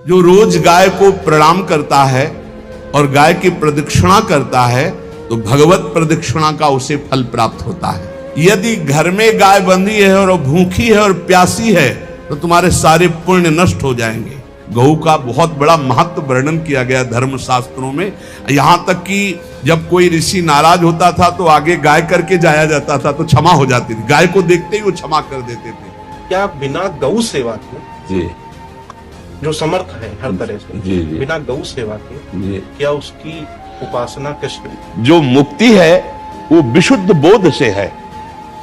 जो रोज गाय को प्रणाम करता है और गाय की प्रदक्षिणा करता है तो भगवत प्रदक्षिणा का उसे फल प्राप्त होता है। यदि घर में गाय बंधी है और भूखी है और प्यासी है तो तुम्हारे सारे पुण्य नष्ट हो जाएंगे। गौ का बहुत बड़ा महत्व वर्णन किया गया धर्म शास्त्रों में, यहां तक कि जब कोई ऋषि नाराज होता था तो आगे गाय करके जाया जाता था तो क्षमा हो जाती थी। गाय को देखते ही वो क्षमा कर देते थे। क्या बिना गौ सेवा के जी जो समर्थ है हर तरह से जी जी बिना गौ सेवा के जी क्या उसकी उपासना कैसे? जो मुक्ति है वो विशुद्ध बोध से है,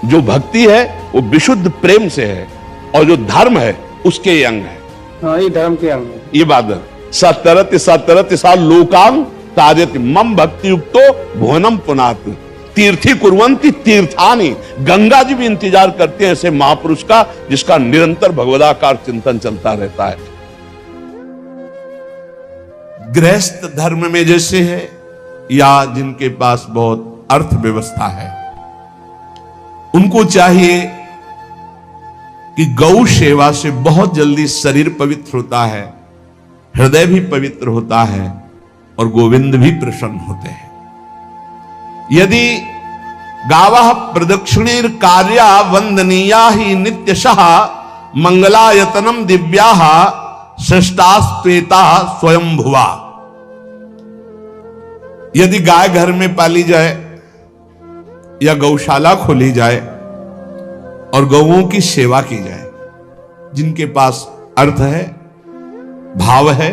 जो भक्ति है वो विशुद्ध प्रेम से है, और जो धर्म है उसके ये अंग है। हाँ, ये धर्म के अंग है। ये बात है। सतरति सा लोकांग तारयति मम भक्ति युक्तो भुवनम पुनात तीर्थी कुर्वन्ति तीर्थानि। गंगा जी भी इंतजार करते हैं ऐसे महापुरुष का जिसका निरंतर भगवदाकार चिंतन चलता रहता है। गृहस्थ धर्म में जैसे है या जिनके पास बहुत अर्थव्यवस्था है उनको चाहिए कि गौ सेवा से बहुत जल्दी शरीर पवित्र होता है, हृदय भी पवित्र होता है और गोविंद भी प्रसन्न होते हैं। यदि गावः प्रदक्षिणेर कार्या वंदनीया ही नित्यशः मंगलायतनम दिव्याः सृष्टास्त्वेता स्वयं भुवा। यदि गाय घर में पाली जाए या गौशाला खोली जाए और गौओं की सेवा की जाए, जिनके पास अर्थ है, भाव है,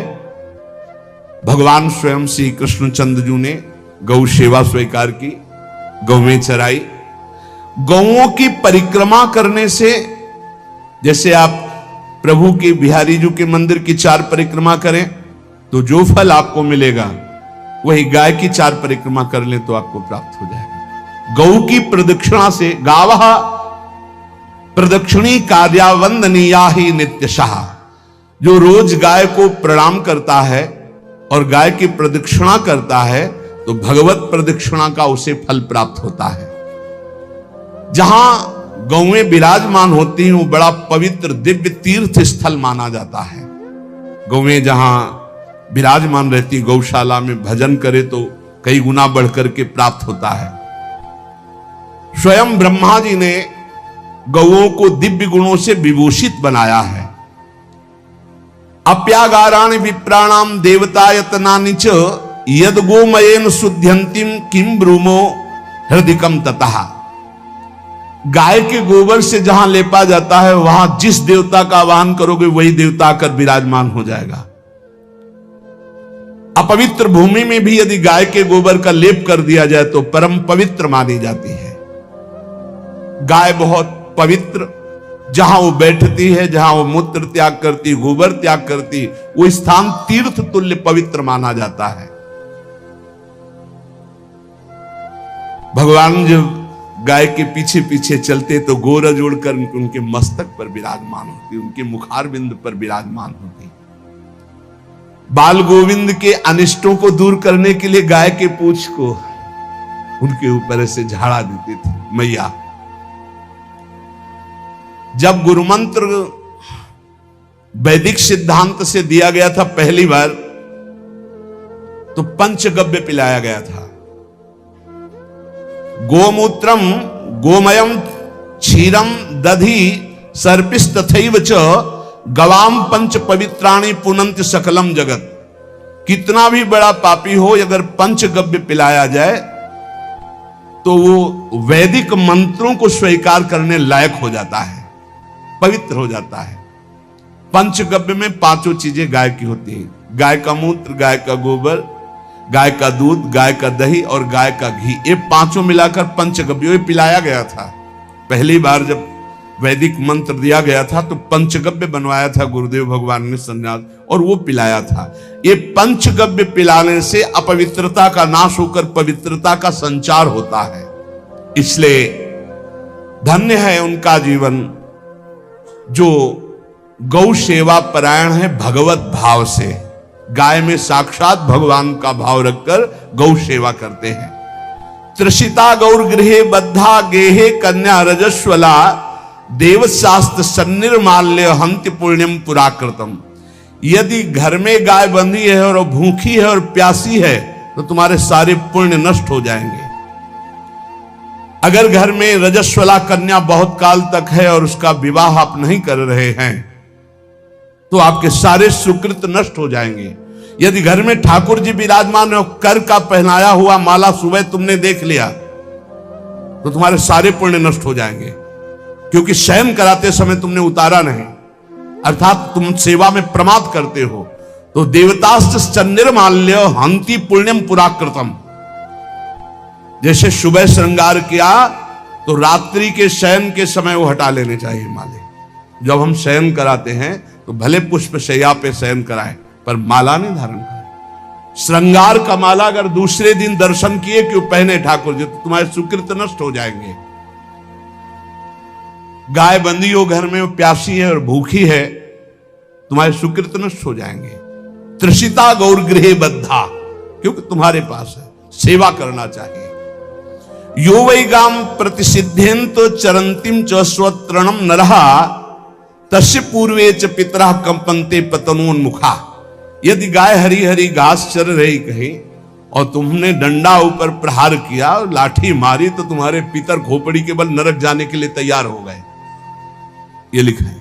भगवान स्वयं श्री कृष्णचंद्र जी ने गौ सेवा स्वीकार की, गौवें चराई। गौओं की परिक्रमा करने से, जैसे आप प्रभु की बिहारी जी के मंदिर की 4 परिक्रमा करें तो जो फल आपको मिलेगा वही गाय की 4 परिक्रमा कर ले तो आपको प्राप्त हो जाएगा। गौ की प्रदक्षिणा से गावः प्रदक्षिणी कार्यावंदनीया ही नित्यशः। जो रोज गाय को प्रणाम करता है और गाय की प्रदक्षिणा करता है तो भगवत प्रदक्षिणा का उसे फल प्राप्त होता है। जहां गौएं विराजमान होती हैं वो बड़ा पवित्र दिव्य तीर्थ स्थल माना जाता है। गौएं जहां विराजमान रहती, गौशाला में भजन करे तो कई गुना बढ़कर के प्राप्त होता है। स्वयं ब्रह्मा जी ने गौओं को दिव्य गुणों से विभूषित बनाया है। अप्यागाराणि विप्राणाम देवतायतनानि च यद गोमयेन शुद्ध्यन्तिम किम ब्रूमो हृदिकम ततः। गाय के गोबर से जहां लेपा जाता है वहां जिस देवता का आवाहन करोगे वही देवता आकर विराजमान हो जाएगा। अपवित्र भूमि में भी यदि गाय के गोबर का लेप कर दिया जाए तो परम पवित्र मानी जाती है। गाय बहुत पवित्र, जहां वो बैठती है, जहां वो मूत्र त्याग करती, गोबर त्याग करती, वो स्थान तीर्थ तुल्य पवित्र माना जाता है। भगवान जब गाय के पीछे पीछे चलते तो गोरज उड़कर उनके मस्तक पर विराजमान होती, उनके मुखारबिंद पर विराजमान होती। बाल गोविंद के अनिष्टों को दूर करने के लिए गाय के पूंछ को उनके ऊपर से झाड़ा देती थी मैया। जब गुरु मंत्र वैदिक सिद्धांत से दिया गया था पहली बार तो पंचगव्य पिलाया गया था। गोमूत्रम गोमयम क्षीरम दधि सर्पिस्तथैव च गवाम पंच पवित्राणि पुनंत सकलम जगत। कितना भी बड़ा पापी हो अगर पंचगव्य पिलाया जाए तो वो वैदिक मंत्रों को स्वीकार करने लायक हो जाता है, पवित्र हो जाता है। पंचगव्य में 5 चीजें गाय की होती हैं। गाय का मूत्र, गाय का गोबर, गाय का दूध, गाय का दही और गाय का घी, ये 5 मिलाकर पंचगव्य पिलाया गया था। पहली बार जब वैदिक मंत्र दिया गया था तो पंचगव्य बनवाया था गुरुदेव भगवान ने संन्यास, और वो पिलाया था। ये पंचगव्य पिलाने से अपवित्रता का नाश होकर पवित्रता का संचार होता है। इसलिए धन्य है उनका जीवन जो गौ सेवा परायण है भगवत भाव से। गाय में साक्षात भगवान का भाव रखकर गौ सेवा करते हैं। त्रिषिता गौर गृहे बद्धा गेहे कन्या रजस्वला देवशास्त्र सन्निर्माल्य हंति पुण्यम पुराकृतम। यदि घर में गाय बंधी है और भूखी है और प्यासी है तो तुम्हारे सारे पुण्य नष्ट हो जाएंगे। अगर घर में रजस्वला कन्या बहुत काल तक है और उसका विवाह आप नहीं कर रहे हैं तो आपके सारे सुकृत नष्ट हो जाएंगे। यदि घर में ठाकुर जी विराजमान हो, कर का पहनाया हुआ माला सुबह तुमने देख लिया तो तुम्हारे सारे पुण्य नष्ट हो जाएंगे, क्योंकि शयन कराते समय तुमने उतारा नहीं, अर्थात तुम सेवा में प्रमाद करते हो। तो देवताश्च चंद्रमाल्य हंति पुण्यम पुराकृतम, जैसे सुबह श्रृंगार किया तो रात्रि के शयन के समय वो हटा लेने चाहिए माले। जब हम शयन कराते हैं तो भले पुष्प शैया पे शयन कराएं पर माला नहीं धारण करें। श्रृंगार का माला अगर दूसरे दिन दर्शन किए क्यों पहने ठाकुर जी, तो तुम्हारे सुकृत नष्ट हो जाएंगे। गाय बंदी हो घर में, वो प्यासी है और भूखी है, तुम्हारे सुकृत नष्ट हो जाएंगे। त्रिषिता गौर गृहे बद्धा, क्योंकि तुम्हारे पास है, सेवा करना चाहिए। यो वै गाम प्रतिसिद्धेन तो चरंतिम च स्वतरणम नरहा तस्य पूर्वे च पितरः कंपन्ते पतनोन्मुखा। यदि गाय हरी हरी घास चर रही कहीं और तुमने डंडा ऊपर प्रहार किया, लाठी मारी, तो तुम्हारे पितर खोपड़ी के बल नरक जाने के लिए तैयार हो गए। ये लिखा है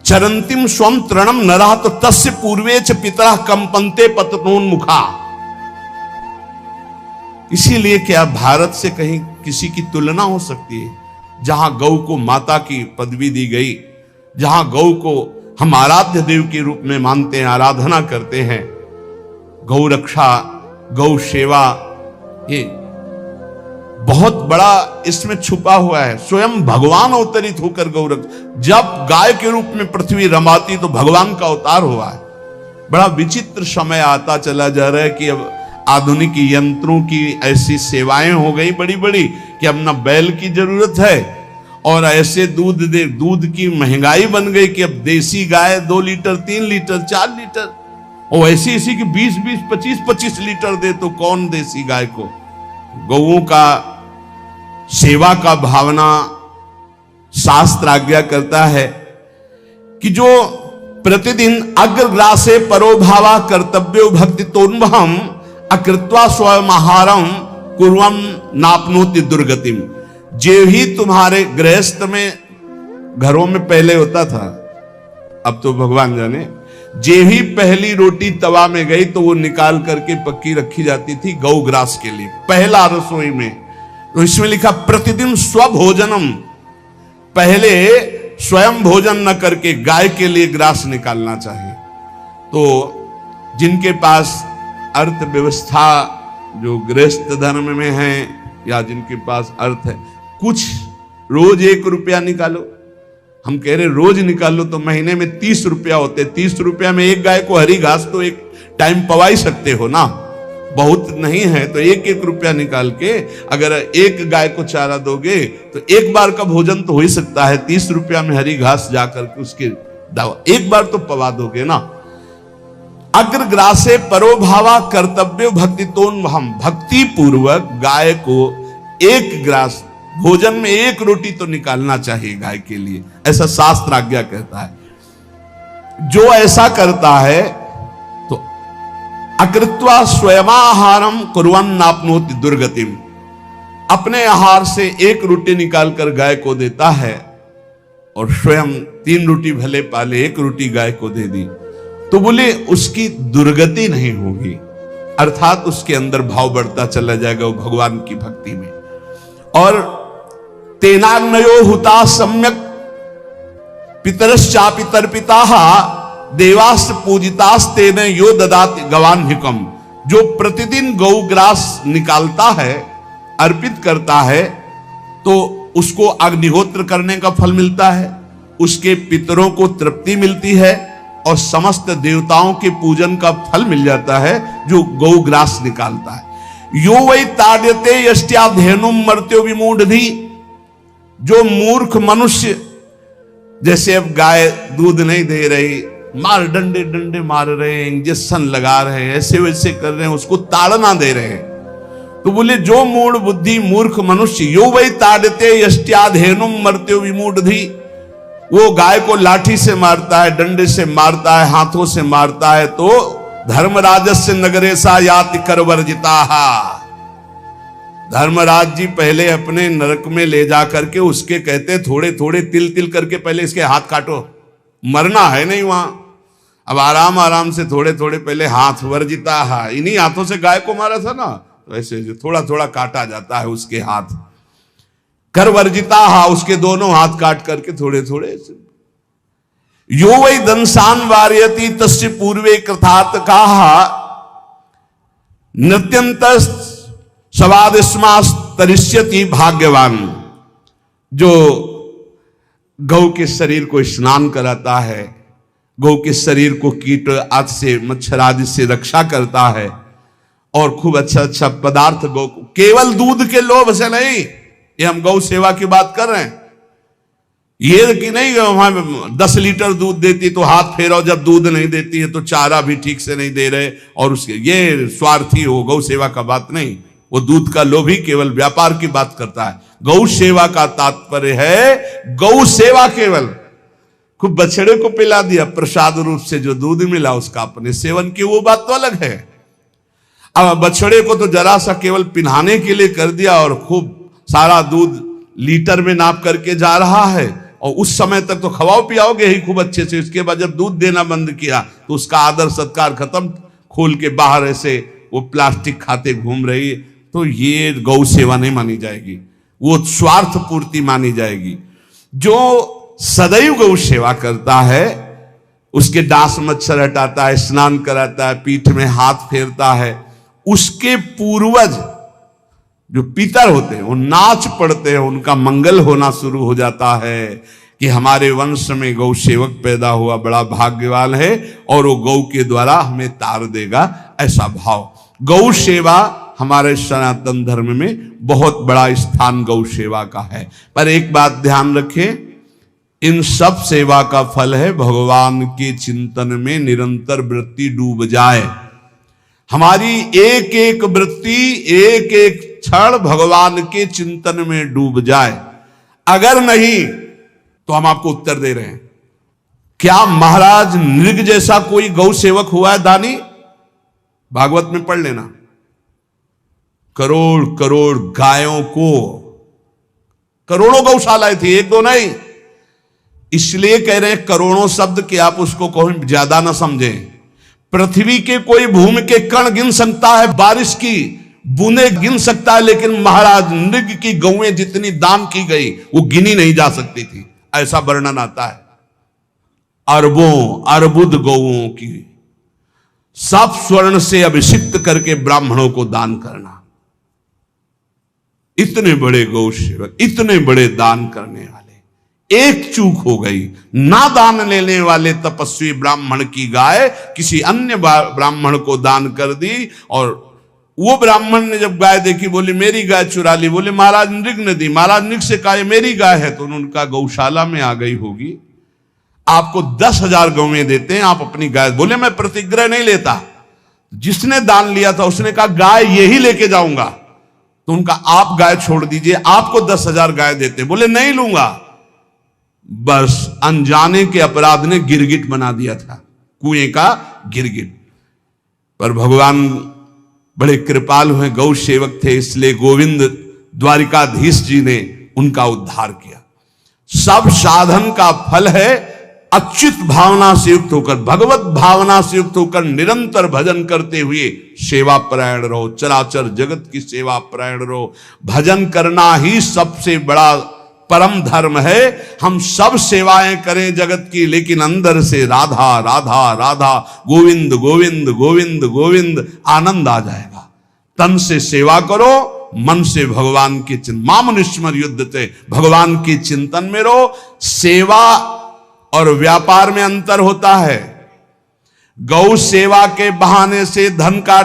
चरंतिम स्वम तृणम नरः तो तस्य पूर्वे च पितरः कंपन्ते पतनोन्मुखा। इसीलिए क्या भारत से कहीं किसी की तुलना हो सकती है, जहां गौ को माता की पदवी दी गई, जहां गौ को हम आराध्य देव के रूप में मानते हैं, आराधना करते हैं। गौ रक्षा, गौ सेवा, ये बहुत बड़ा इसमें छुपा हुआ है। स्वयं भगवान अवतरित होकर गौ रक्षा, जब गाय के रूप में पृथ्वी रमाती तो भगवान का अवतार हुआ है। बड़ा विचित्र समय आता चला जा रहा है कि अब आधुनिक यंत्रों की ऐसी सेवाएं हो गई बड़ी बड़ी कि अब ना बैल की जरूरत है, और ऐसे दूध की महंगाई बन गई कि अब देसी गाय 2 लीटर 3 लीटर 4 लीटर, और ऐसी ऐसी कि 20-20 25-25 लीटर दे, तो कौन देसी गाय को। गौओं का सेवा का भावना शास्त्र आज्ञा करता है कि जो प्रतिदिन अग्रग्रासे परोभावा कर्तव्यो भक्ति तोन्वहम अकृत्वा स्वयं आहारम कुर्वम नापनोति दुर्गतिम। जे ही तुम्हारे गृहस्थ में घरों में पहले होता था, अब तो भगवान जाने, जे ही पहली रोटी तवा में गई तो वो निकाल करके पक्की रखी जाती थी गौ ग्रास के लिए, पहला रसोई में। तो इसमें लिखा प्रतिदिन स्वभोजनम, पहले स्वयं भोजन न करके गाय के लिए ग्रास निकालना चाहिए। तो जिनके पास अर्थव्यवस्था जो गृहस्थ धर्म में है या जिनके पास अर्थ है, कुछ रोज 1 रुपया निकालो। हम कह रहे रोज निकालो तो महीने में 30 रुपया होते, 30 रुपया में एक गाय को हरी घास तो एक टाइम पवा ही सकते हो ना, बहुत नहीं है तो 1-1 रुपया निकाल के अगर एक गाय को चारा दोगे तो एक बार का भोजन तो हो ही सकता है। 30 रुपया में हरी घास जाकर के उसकी दावा एक बार तो पवा दोगे ना। अग्रग्रासे परोभावा कर्तव्य भक्ति तोन्वहम, भक्ति पूर्वक गाय को 1 ग्रास भोजन में 1 रोटी तो निकालना चाहिए गाय के लिए, ऐसा शास्त्र आज्ञा कहता है। जो ऐसा करता है तो अकृत्वा स्वयमाहारम कुर्वन् नाप्नोति दुर्गतिम, अपने आहार से 1 रोटी निकालकर गाय को देता है और स्वयं 3 रोटी भले पाले, 1 रोटी गाय को दे दी, तो बोले उसकी दुर्गति नहीं होगी, अर्थात उसके अंदर भाव बढ़ता चला जाएगा वो भगवान की भक्ति में। और तेनाग्नयो हुता सम्यक पितरश्चापि तर्पिताः देवास्त पूजितास्तेन यो ददाति गवान्हिकम। जो प्रतिदिन गौग्रास निकालता है, अर्पित करता है, तो उसको अग्निहोत्र करने का फल मिलता है, उसके पितरों को तृप्ति मिलती है और समस्त देवताओं के पूजन का फल मिल जाता है जो गौग्रास निकालता है। यो वै ताड्यते यष्ट्याधेनुम मर्त्यो विमूढ़धि, जो मूर्ख मनुष्य, जैसे अब गाय दूध नहीं दे रही, मार डंडे डंडे मार रहे हैं, इंजेक्शन लगा रहे हैं, ऐसे वैसे कर रहे हैं, उसको ताड़ना दे रहे हैं, तो बोले जो मूढ़ बुद्धि मूर्ख मनुष्य, यो वै ताड्यते यष्ट्याधेनुम मर्त्यो विमूढ़धि, वो गाय को लाठी से मारता है, डंडे से मारता है, हाथों से मारता है, तो धर्मराजस्य नगरेशा याति करवर्जिता। धर्मराज जी पहले अपने नरक में ले जा करके उसके कहते थोड़े थोड़े तिल तिल करके पहले इसके हाथ काटो, मरना है नहीं वहां। अब आराम आराम से थोड़े थोड़े पहले हाथ वर्जिता, इन्हीं हाथों से गाय को मारा था ना, तो ऐसे थोड़ा थोड़ा काटा जाता है उसके हाथ। कर वर्जिता, उसके दोनों हाथ काट करके थोड़े थोड़े। यो वै दंसान वार्यति तस्य पूर्वे कृतात् काहा नृत्यंत सवादिस्मास तरिष्यति भाग्यवान। जो गौ के शरीर को स्नान कराता है, गौ के शरीर को कीट आदि से, मच्छर आदि से रक्षा करता है, और खूब अच्छा अच्छा पदार्थ गौ, केवल दूध के लोभ से नहीं, ये हम गौ सेवा की बात कर रहे हैं। ये कि नहीं वहां 10 लीटर दूध देती तो हाथ फेरो, जब दूध नहीं देती है तो चारा भी ठीक से नहीं दे रहे, और उसके ये स्वार्थी हो, गौ सेवा का बात नहीं। वो दूध का लोभी केवल व्यापार की बात करता है। गौ सेवा का तात्पर्य है गौ सेवा केवल, खूब बछड़े को पिला दिया प्रसाद रूप से, जो दूध मिला उसका अपने सेवन की, वो बात तो अलग है। अब बछड़े को तो जरा सा केवल पिन्हाने के लिए कर दिया, और खूब सारा दूध लीटर में नाप करके जा रहा है, और उस समय तक तो खवाओ पियाओगे ही खूब अच्छे से। इसके बाद जब दूध देना बंद किया तो उसका आदर सत्कार खत्म, खोल के बाहर ऐसे वो प्लास्टिक खाते घूम रही है, तो ये गौ सेवा नहीं मानी जाएगी, वो स्वार्थ पूर्ति मानी जाएगी। जो सदैव गौ सेवा करता है, उसके डांस मच्छर हटाता है, स्नान कराता है, पीठ में हाथ फेरता है, उसके पूर्वज जो पितर होते हैं वो नाच पड़ते हैं, उनका मंगल होना शुरू हो जाता है कि हमारे वंश में गौ सेवक पैदा हुआ, बड़ा भाग्यवान है, और वो गौ के द्वारा हमें तार देगा, ऐसा भाव। गौ सेवा हमारे सनातन धर्म में बहुत बड़ा स्थान गौ सेवा का है। पर एक बात ध्यान रखें, इन सब सेवा का फल है भगवान के चिंतन में निरंतर वृत्ति डूब जाए। हमारी एक एक वृत्ति, एक एक क्षण भगवान के चिंतन में डूब जाए। अगर नहीं तो हम आपको उत्तर दे रहे हैं, क्या महाराज नृग जैसा कोई गौ सेवक हुआ है दानी? भागवत में पढ़ लेना, करोड़ करोड़ गायों को, करोड़ों गौशालाएं थी, एक दो नहीं। इसलिए कह रहे हैं करोड़ों शब्द कि आप उसको कोई ज्यादा ना समझें। पृथ्वी के कोई भूमि के कण गिन सकता है, बारिश की बूंदे गिन सकता है, लेकिन महाराज नृग की गौएं जितनी दान की गई वो गिनी नहीं जा सकती थी, ऐसा वर्णन आता है। अरबों अर्बुद गौओं की सब स्वर्ण से अभिषिक्त करके ब्राह्मणों को दान करना। इतने बड़े गौ सेवक, इतने बड़े दान करने वाले, एक चूक हो गई, ना दान लेने वाले तपस्वी ब्राह्मण की गाय किसी अन्य ब्राह्मण को दान कर दी, और वो ब्राह्मण ने जब गाय देखी बोली मेरी गाय चुरा ली। बोले महाराज नृग ने दी। महाराज नृग से कहा मेरी गाय है, तो उनका गौशाला में आ गई होगी, आपको 10,000 गौएं देते हैं, आप अपनी गाय। बोले मैं प्रतिग्रह नहीं लेता। जिसने दान लिया था उसने कहा गाय यही लेके जाऊंगा, तो उनका आप गाय छोड़ दीजिए, आपको 10,000 गाय देते। बोले नहीं लूंगा। बस अनजाने के अपराध ने गिरगिट बना दिया था, कुएं का गिरगिट। पर भगवान बड़े कृपालु हैं, गौ सेवक थे, इसलिए गोविंद द्वारिकाधीश जी ने उनका उद्धार किया। सब साधन का फल है अच्युत भावना से युक्त होकर, भगवत भावना से युक्त होकर निरंतर भजन करते हुए सेवा परायण रहो, चराचर जगत की सेवा परायण रहो। भजन करना ही सबसे बड़ा परम धर्म है। हम सब सेवाएं करें जगत की, लेकिन अंदर से राधा राधा राधा, गोविंद गोविंद गोविंद गोविंद, आनंद आ जाएगा। तन से सेवा करो, मन से भगवान के चिंतन, मामनुष्मर युद्ध से भगवान के चिंतन में रहो। सेवा और व्यापार में अंतर होता है। गौ सेवा के बहाने से धन का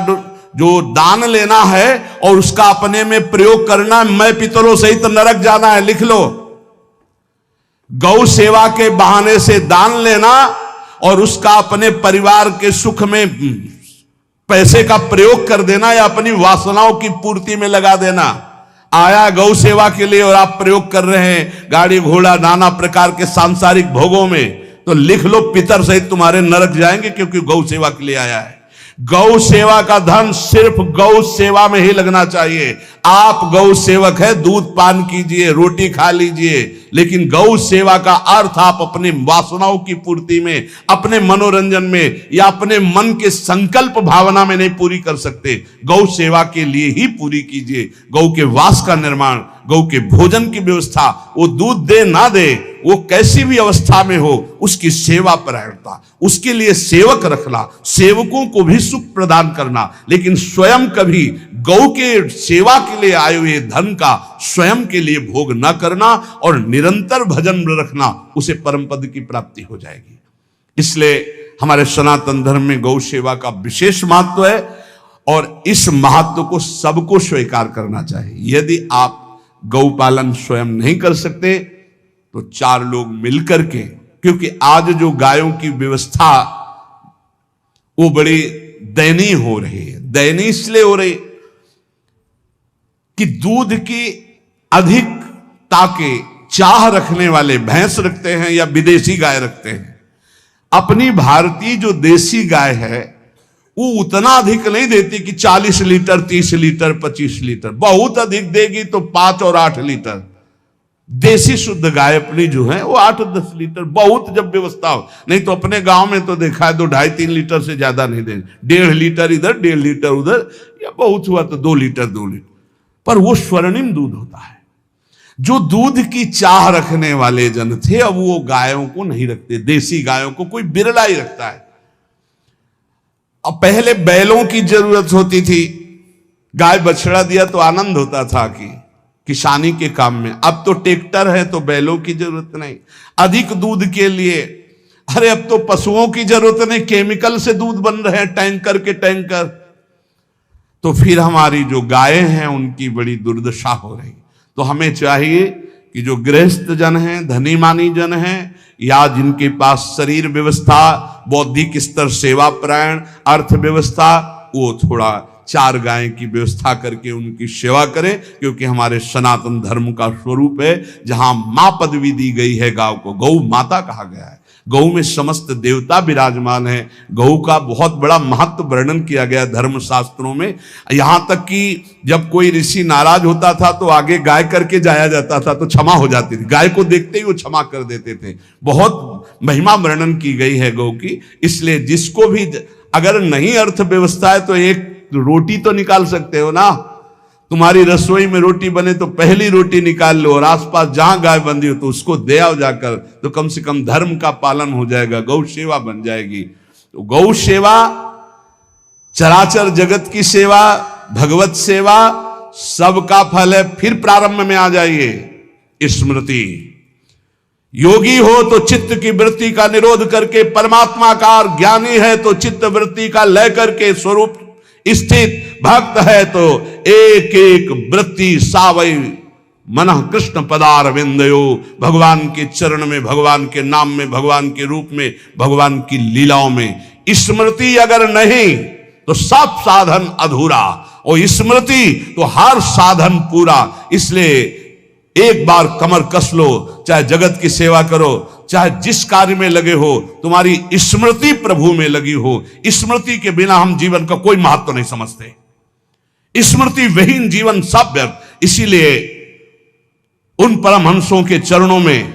जो दान लेना है और उसका अपने में प्रयोग करना, मैं पितरों सहित नरक जाना है, लिख लो। गौ सेवा के बहाने से दान लेना और उसका अपने परिवार के सुख में पैसे का प्रयोग कर देना या अपनी वासनाओं की पूर्ति में लगा देना, आया गौ सेवा के लिए और आप प्रयोग कर रहे हैं गाड़ी घोड़ा नाना प्रकार के सांसारिक भोगों में, तो लिख लो पितर सहित तुम्हारे नरक जाएंगे, क्योंकि गौ सेवा के लिए आया है। गौ सेवा का धन सिर्फ गौ सेवा में ही लगना चाहिए। आप गौ सेवक है, दूध पान कीजिए, रोटी खा लीजिए, लेकिन गौ सेवा का अर्थ आप अपनी वासनाओं की पूर्ति में, अपने मनोरंजन में या अपने मन के संकल्प भावना में नहीं पूरी कर सकते। गौ सेवा के लिए ही पूरी कीजिए। गौ के वास का निर्माण, गौ के भोजन की व्यवस्था, वो दूध दे ना दे, वो कैसी भी अवस्था में हो, उसकी सेवा परायणता, उसके लिए सेवक रखना, सेवकों को भी सुख प्रदान करना, लेकिन स्वयं कभी गौ के सेवा के लिए आए हुए धन का स्वयं के लिए भोग न करना और निरंतर भजन रखना, उसे परम पद की प्राप्ति हो जाएगी। इसलिए हमारे सनातन धर्म में गौ सेवा का विशेष महत्व है और इस महत्व को सबको स्वीकार करना चाहिए। यदि आप गौपालन स्वयं नहीं कर सकते तो 4 लोग मिलकर के, क्योंकि आज जो गायों की व्यवस्था वो बड़ी दयनीय हो रही है। दयनीय इसलिए हो रही कि दूध की अधिकता के चाह रखने वाले भैंस रखते हैं या विदेशी गाय रखते हैं। अपनी भारतीय जो देसी गाय है वो उतना अधिक नहीं देती कि 40 लीटर 30 लीटर 25 लीटर, बहुत अधिक देगी तो 5 और 8 लीटर। देसी शुद्ध गाय अपनी जो है वो 8-10 लीटर, बहुत जब व्यवस्था हो। नहीं तो अपने गांव में तो देखा है 2-2.5-3 लीटर से ज्यादा नहीं देंगे, 1.5 लीटर इधर 1.5 लीटर उधर, या बहुत हुआ तो 2 लीटर 2 लीटर, पर वो स्वर्णिम दूध होता है। जो दूध की चाह रखने वाले जन थे अब वो गायों को नहीं रखते, देसी गायों को कोई बिरला ही रखता है। अब पहले बैलों की जरूरत होती थी, गाय बछड़ा दिया तो आनंद होता था कि किसानी के काम में। अब तो ट्रैक्टर है तो बैलों की जरूरत नहीं। अधिक दूध के लिए अरे अब तो पशुओं की जरूरत नहीं, केमिकल से दूध बन रहे हैं, टैंकर के टैंकर। तो फिर हमारी जो गायें हैं उनकी बड़ी दुर्दशा हो रही। तो हमें चाहिए कि जो गृहस्थ जन हैं, धनी मानी जन हैं, या जिनके पास शरीर व्यवस्था, बौद्धिक स्तर सेवा परायण, अर्थव्यवस्था, वो थोड़ा 4 गाय की व्यवस्था करके उनकी सेवा करें, क्योंकि हमारे सनातन धर्म का स्वरूप है। जहां मां पदवी दी गई है गांव को, गौ माता कहा गया है। गौ में समस्त देवता विराजमान है। गौ का बहुत बड़ा महत्व वर्णन किया गया धर्म शास्त्रों में। यहां तक कि जब कोई ऋषि नाराज होता था तो आगे गाय करके जाया जाता था तो क्षमा हो जाती थी। गाय को देखते ही वो क्षमा कर देते थे। बहुत महिमा वर्णन की गई है गौ की। इसलिए जिसको भी, अगर नहीं अर्थव्यवस्था है तो एक रोटी तो निकाल सकते हो ना। तुम्हारी रसोई में रोटी बने तो पहली रोटी निकाल लो और आसपास जहां गाय बंधी हो तो उसको दे आओ जाकर, तो कम से कम धर्म का पालन हो जाएगा, गौ सेवा बन जाएगी। तो गौ सेवा, चराचर जगत की सेवा, भगवत सेवा, सबका फल है। फिर प्रारंभ में आ जाइए स्मृति। योगी हो तो चित्त की वृत्ति का निरोध करके परमात्माकार, ज्ञानी है तो चित्त वृत्ति का लय करके स्वरूप स्थित, भक्त है तो एक एक वृत्ति सावई मनः कृष्ण पदार विंदयो। भगवान के चरण में, भगवान के नाम में, भगवान के रूप में, भगवान की लीलाओं में। स्मृति अगर नहीं तो सब साधन अधूरा, और स्मृति तो हर साधन पूरा। इसलिए एक बार कमर कस लो, चाहे जगत की सेवा करो, चाहे जिस कार्य में लगे हो, तुम्हारी स्मृति प्रभु में लगी हो। स्मृति के बिना हम जीवन का कोई महत्व नहीं समझते। स्मृति विहीन जीवन सब व्यर्थ। इसीलिए उन परमहंसों के चरणों में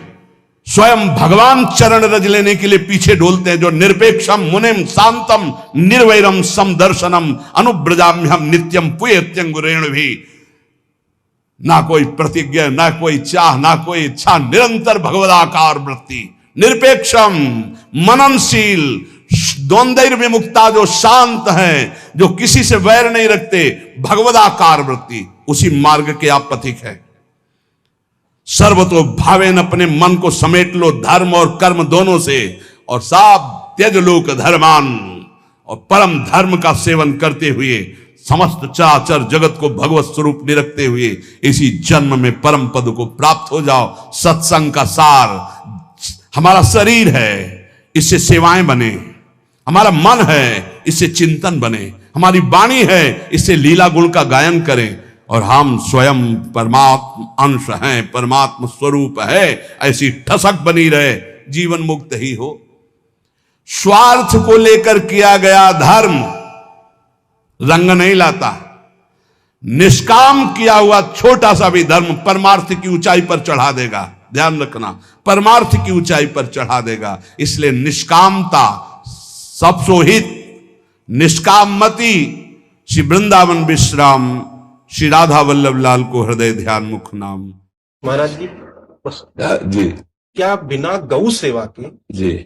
स्वयं भगवान चरण रज लेने के लिए पीछे डोलते हैं, जो निरपेक्षम मुनिम शांतम निर्वैरम समदर्शनम अनुब्रजाम्यहम नित्यम पुयत्यंगुरेण भी। ना कोई प्रतिज्ञा, ना कोई चाह, ना कोई इच्छा, निरंतर भगवदाकार वृत्ति, निरपेक्षम मननशील, द्वंद्व विमुक्ता, जो शांत हैं, जो किसी से वैर नहीं रखते, भगवदाकार वृत्ति, उसी मार्ग के आप पथिक है। सर्वतो भावेन अपने मन को समेट लो धर्म और कर्म दोनों से, और साब त्यज लोक धर्मान, और परम धर्म का सेवन करते हुए समस्त चराचर जगत को भगवत स्वरूप निरखते हुए इसी जन्म में परम पद को प्राप्त हो जाओ। सत्संग का सार हमारा शरीर है, इससे सेवाएं बने। हमारा मन है, इससे चिंतन बने। हमारी वाणी है, इससे लीला गुण का गायन करें। और हम स्वयं परमात्म अंश हैं, परमात्म स्वरूप है, ऐसी ठसक बनी रहे, जीवन मुक्त ही हो। स्वार्थ को लेकर किया गया धर्म रंग नहीं लाता। निष्काम किया हुआ छोटा सा भी धर्म परमार्थ की ऊंचाई पर चढ़ा देगा। ध्यान रखना, परमार्थ की ऊंचाई पर चढ़ा देगा। इसलिए निष्कामता, सब सोहित, निष्कामति, श्री वृंदावन विश्राम, श्री राधा वल्लभ लाल को हृदय ध्यान मुख नाम। महाराज जी बस जी क्या बिना गौ सेवा के, जी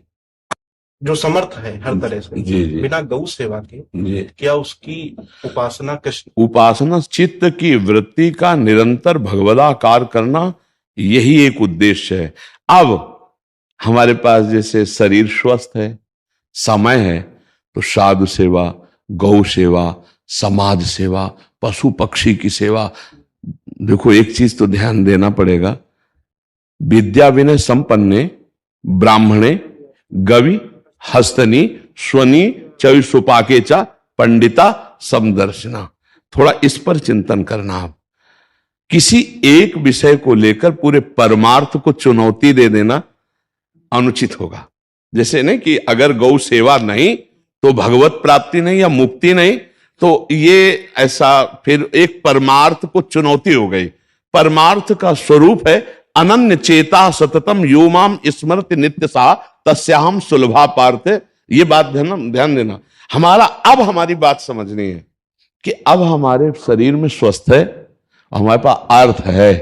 जो समर्थ है हर तरह से, जी जी बिना गौ सेवा के जी क्या उसकी उपासना कृष्ण? उपासना चित्त की वृत्ति का निरंतर भगवदाकार करना, यही एक उद्देश्य है। अब हमारे पास जैसे शरीर स्वस्थ है, समय है, तो साधु सेवा, गौ सेवा, समाज सेवा, पशु पक्षी की सेवा। देखो एक चीज तो ध्यान देना पड़ेगा, विद्या विनय संपन्ने ब्राह्मणे गवि हस्तनी स्वनी चविसुपाके चा पंडिता समदर्शना। थोड़ा इस पर चिंतन करना। आप किसी एक विषय को लेकर पूरे परमार्थ को चुनौती दे देना अनुचित होगा। जैसे नहीं कि अगर गौ सेवा नहीं तो भगवत प्राप्ति नहीं या मुक्ति नहीं, तो ये ऐसा फिर एक परमार्थ को चुनौती हो गई। परमार्थ का स्वरूप है अनन्य चेता सततम यो माम स्मरति नित्य सा तस्याहम सुलभा पार्थ। ये बात ध्यान देना। हमारी बात समझनी है कि अब हमारे शरीर में स्वस्थ है, हमारे पास अर्थ है,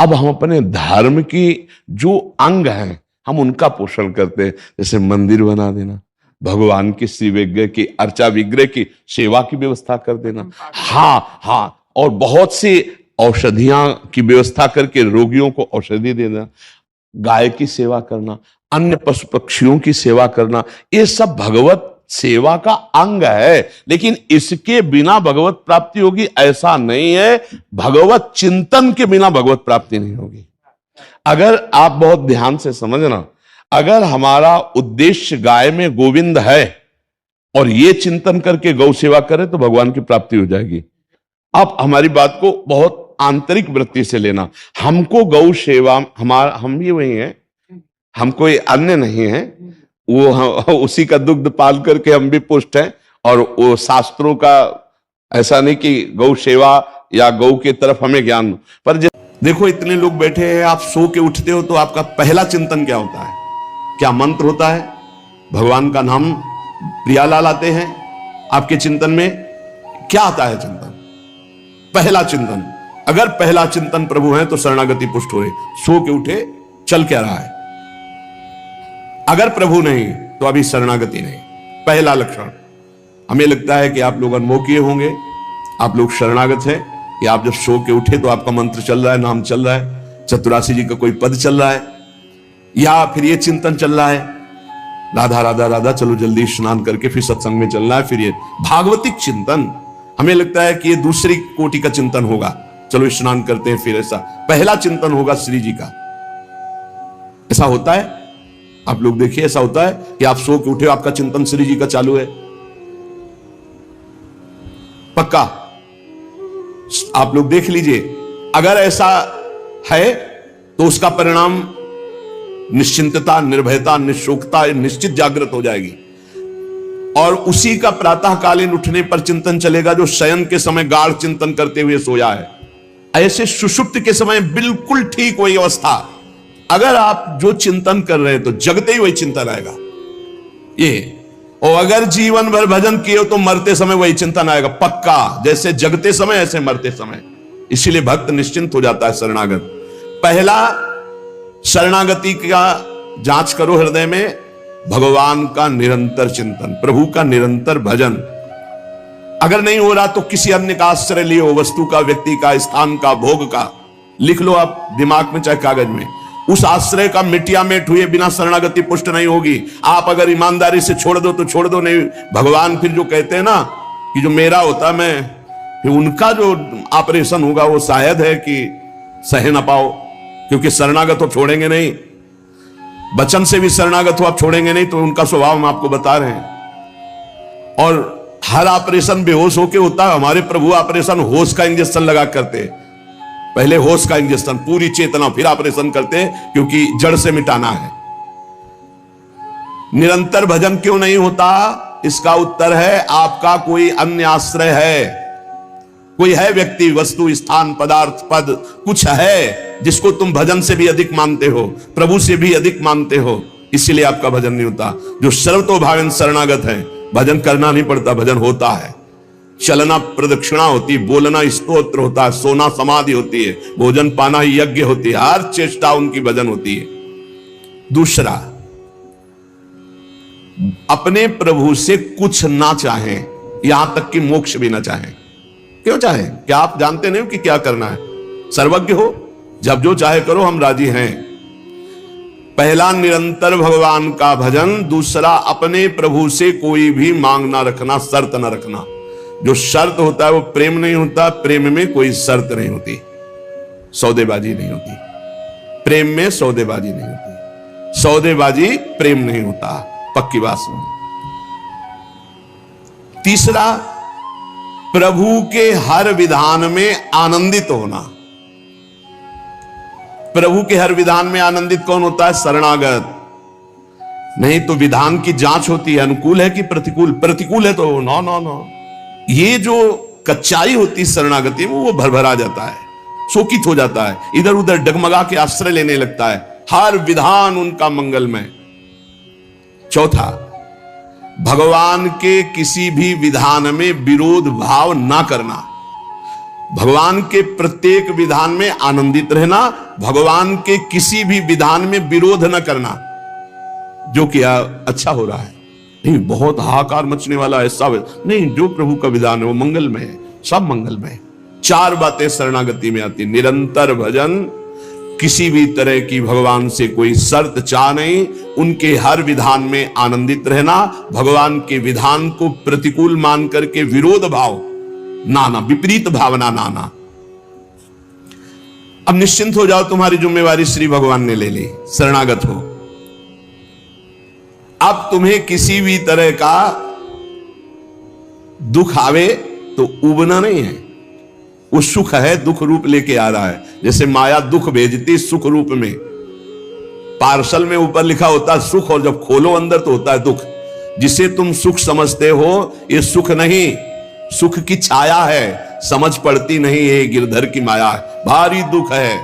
अब हम अपने धर्म की जो अंग हैं हम उनका पोषण करते हैं। जैसे मंदिर बना देना, भगवान की श्री विग्रह की अर्चा विग्रह की सेवा की व्यवस्था कर देना, हाँ, और बहुत सी औषधियां की व्यवस्था करके रोगियों को औषधि देना, गाय की सेवा करना, अन्य पशु पक्षियों की सेवा करना, ये सब भगवत सेवा का अंग है। लेकिन इसके बिना भगवत प्राप्ति होगी ऐसा नहीं है। भगवत चिंतन के बिना भगवत प्राप्ति नहीं होगी। अगर आप बहुत ध्यान से समझना, अगर हमारा उद्देश्य गाय में गोविंद है और ये चिंतन करके गौ सेवा करें तो भगवान की प्राप्ति हो जाएगी। आप हमारी बात को बहुत आंतरिक वृत्ति से लेना। हमको गौ सेवा, हम भी वही हैं, हम कोई अन्य नहीं है। वो उसी का दुग्ध पाल करके हम भी पुष्ट हैं। और वो शास्त्रों का ऐसा नहीं कि गौ सेवा या गौ की तरफ हमें ज्ञान, पर देखो इतने लोग बैठे हैं, आप सो के उठते हो तो आपका पहला चिंतन क्या होता है? क्या मंत्र होता है? भगवान का नाम प्रियालाल आते हैं आपके चिंतन में? क्या आता है चिंतन? पहला चिंतन, अगर पहला चिंतन प्रभु है तो शरणागति पुष्ट हो। सो के उठे, चल क्या रहा है? अगर प्रभु नहीं तो अभी शरणागति नहीं। पहला लक्षण। हमें लगता है कि आप लोग अनमोकीय होंगे, आप लोग शरणागत हैं कि आप जब सो के उठे तो आपका मंत्र चल रहा है, नाम चल रहा है, चतुरासी जी का कोई पद चल रहा है, या फिर ये चिंतन चल रहा है राधा राधा राधा, चलो जल्दी स्नान करके फिर सत्संग में चलना है। फिर ये भागवतिक चिंतन, हमें लगता है कि ये दूसरी कोटि का चिंतन होगा, चलो स्नान करते हैं फिर। ऐसा पहला चिंतन होगा श्री जी का। ऐसा होता है? आप लोग देखिए, ऐसा होता है कि आप सो के उठे, आपका चिंतन श्री जी का चालू है? पक्का? आप लोग देख लीजिए, अगर ऐसा है तो उसका परिणाम निश्चिंतता, निर्भयता, निशोकता निश्चित जागृत हो जाएगी। और उसी का प्रातःकालीन उठने पर चिंतन चलेगा जो शयन के समय गाढ़ चिंतन करते हुए सोया है। ऐसे सुषुप्त के समय बिल्कुल ठीक वही अवस्था। अगर आप जो चिंतन कर रहे हैं तो जगते ही वही चिंतन आएगा ये। और अगर जीवन भर भजन किए तो मरते समय वही चिंतन आएगा पक्का। जैसे जगते समय ऐसे मरते समय। इसीलिए भक्त निश्चिंत हो जाता है शरणागत। पहला शरणागति का जांच करो हृदय में, भगवान का निरंतर चिंतन, प्रभु का निरंतर भजन। अगर नहीं हो रहा तो किसी अन्य का आश्रय लियो, वस्तु का, व्यक्ति का, स्थान का, भोग का। लिख लो आप दिमाग में चाहे कागज में। उस आश्रय का मिटिया मेट हुए बिना शरणागति पुष्ट नहीं होगी। आप अगर ईमानदारी से छोड़ दो तो छोड़ दो, नहीं भगवान फिर जो कहते हैं ना कि जो मेरा होता मैं, फिर उनका जो ऑपरेशन होगा वो शायद है कि सह ना पाओ, क्योंकि शरणागत हो छोड़ेंगे नहीं। वचन से भी शरणागत हो आप छोड़ेंगे नहीं, तो उनका स्वभाव हम आपको बता रहे हैं। और हर ऑपरेशन बेहोश होके होता है, हमारे प्रभु ऑपरेशन होश का इंजेक्शन लगा करते। पहले होश का इंजेक्शन, पूरी चेतना, फिर ऑपरेशन करते, क्योंकि जड़ से मिटाना है। निरंतर भजन क्यों नहीं होता? इसका उत्तर है आपका कोई अन्य आश्रय है, कोई है व्यक्ति, वस्तु, स्थान, पदार्थ, पद, कुछ है जिसको तुम भजन से भी अधिक मानते हो, प्रभु से भी अधिक मानते हो, इसीलिए आपका भजन नहीं होता। जो सर्वतोभावेन शरणागत है, भजन करना नहीं पड़ता, भजन होता है। चलना प्रदक्षिणा होती, बोलना स्तोत्र होता है, सोना समाधि होती है, भोजन पाना यज्ञ होती है, हर चेष्टा उनकी भजन होती है। दूसरा, अपने प्रभु से कुछ ना चाहें, यहां तक कि मोक्ष भी ना चाहें। क्यों चाहें? क्या आप जानते नहीं हो कि क्या करना है? सर्वज्ञ हो, जब जो चाहे करो, हम राजी हैं। पहला निरंतर भगवान का भजन, दूसरा अपने प्रभु से कोई भी मांग ना रखना, शर्त ना रखना। जो शर्त होता है वो प्रेम नहीं होता, प्रेम में कोई शर्त नहीं होती, सौदेबाजी नहीं होती। प्रेम में सौदेबाजी नहीं होती, सौदेबाजी प्रेम नहीं होता, पक्की बात सुन। तीसरा, प्रभु के हर विधान में आनंदित होना। प्रभु के हर विधान में आनंदित कौन होता है? शरणागत। नहीं तो विधान की जांच होती है, अनुकूल है कि प्रतिकूल। प्रतिकूल है तो नो नो नो। ये जो कच्चाई होती है शरणागति में, वो भरभरा जाता है, शोकित हो जाता है, इधर उधर डगमगा के आश्रय लेने लगता है। हर विधान उनका मंगलमय। चौथा, भगवान के किसी भी विधान में विरोध भाव ना करना। भगवान के प्रत्येक विधान में आनंदित रहना, भगवान के किसी भी विधान में विरोध न करना। जो किया अच्छा हो रहा है, नहीं बहुत हाहाकार मचने वाला है, सब नहीं, जो प्रभु का विधान है वो मंगलमय है, सब मंगलमय। चार बातें शरणागति में आती, निरंतर भजन, किसी भी तरह की भगवान से कोई शर्त चाह नहीं, उनके हर विधान में आनंदित रहना, भगवान के विधान को प्रतिकूल मान करके विरोध भाव नाना, विपरीत भावना नाना। अब निश्चिंत हो जाओ, तुम्हारी जिम्मेवारी श्री भगवान ने ले ली, शरणागत हो। अब तुम्हें किसी भी तरह का दुख आवे तो उबना नहीं है, वो सुख है, दुख रूप लेके आ रहा है। जैसे माया दुख भेजती सुख रूप में, पार्सल में ऊपर लिखा होता है सुख, और जब खोलो अंदर तो होता है दुख। जिसे तुम सुख समझते हो, ये सुख नहीं, सुख की छाया है, समझ पड़ती नहीं है, गिरधर की माया है, भारी दुख है।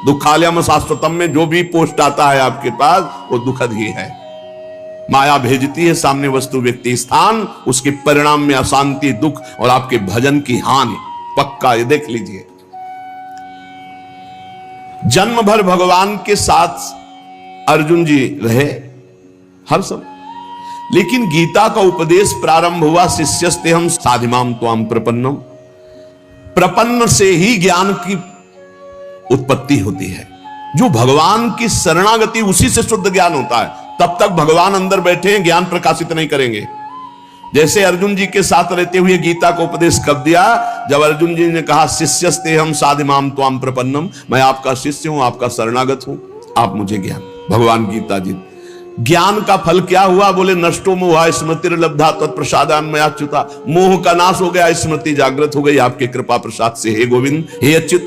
दुखालयम शाश्वतम में जो भी पोस्ट आता है आपके पास, वो दुखद ही है। माया भेजती है सामने वस्तु, व्यक्ति, स्थान, उसके परिणाम में अशांति, दुख और आपके भजन की हानि। पक्का ये देख लीजिए। जन्म भर भगवान के साथ अर्जुन जी रहे हर समय, लेकिन गीता का उपदेश प्रारंभ हुआ शिष्यस्ते हम साधिमाम त्वाम प्रपन्नम। प्रपन्न से ही ज्ञान की उत्पत्ति होती है। जो भगवान की शरणागति, उसी से शुद्ध ज्ञान होता है। तब तक भगवान अंदर बैठे हैं, ज्ञान प्रकाशित नहीं करेंगे। जैसे अर्जुन जी के साथ रहते हुए गीता को उपदेश कब दिया? जब अर्जुन जी ने कहा शिष्यस्ते हम साधिमाम त्वाम प्रपन्नम, मैं आपका शिष्य हूं, आपका शरणागत हूं, आप मुझे ज्ञान। भगवान गीता जी, ज्ञान का फल क्या हुआ? बोले नष्टो मोहा स्मृतिर्लब्धा तत्प्रसादान मयाच्युता। मोह का नाश हो गया, स्मृति जागृत हो गई आपके कृपा प्रसाद से, हे गोविंद, हे अच्युत।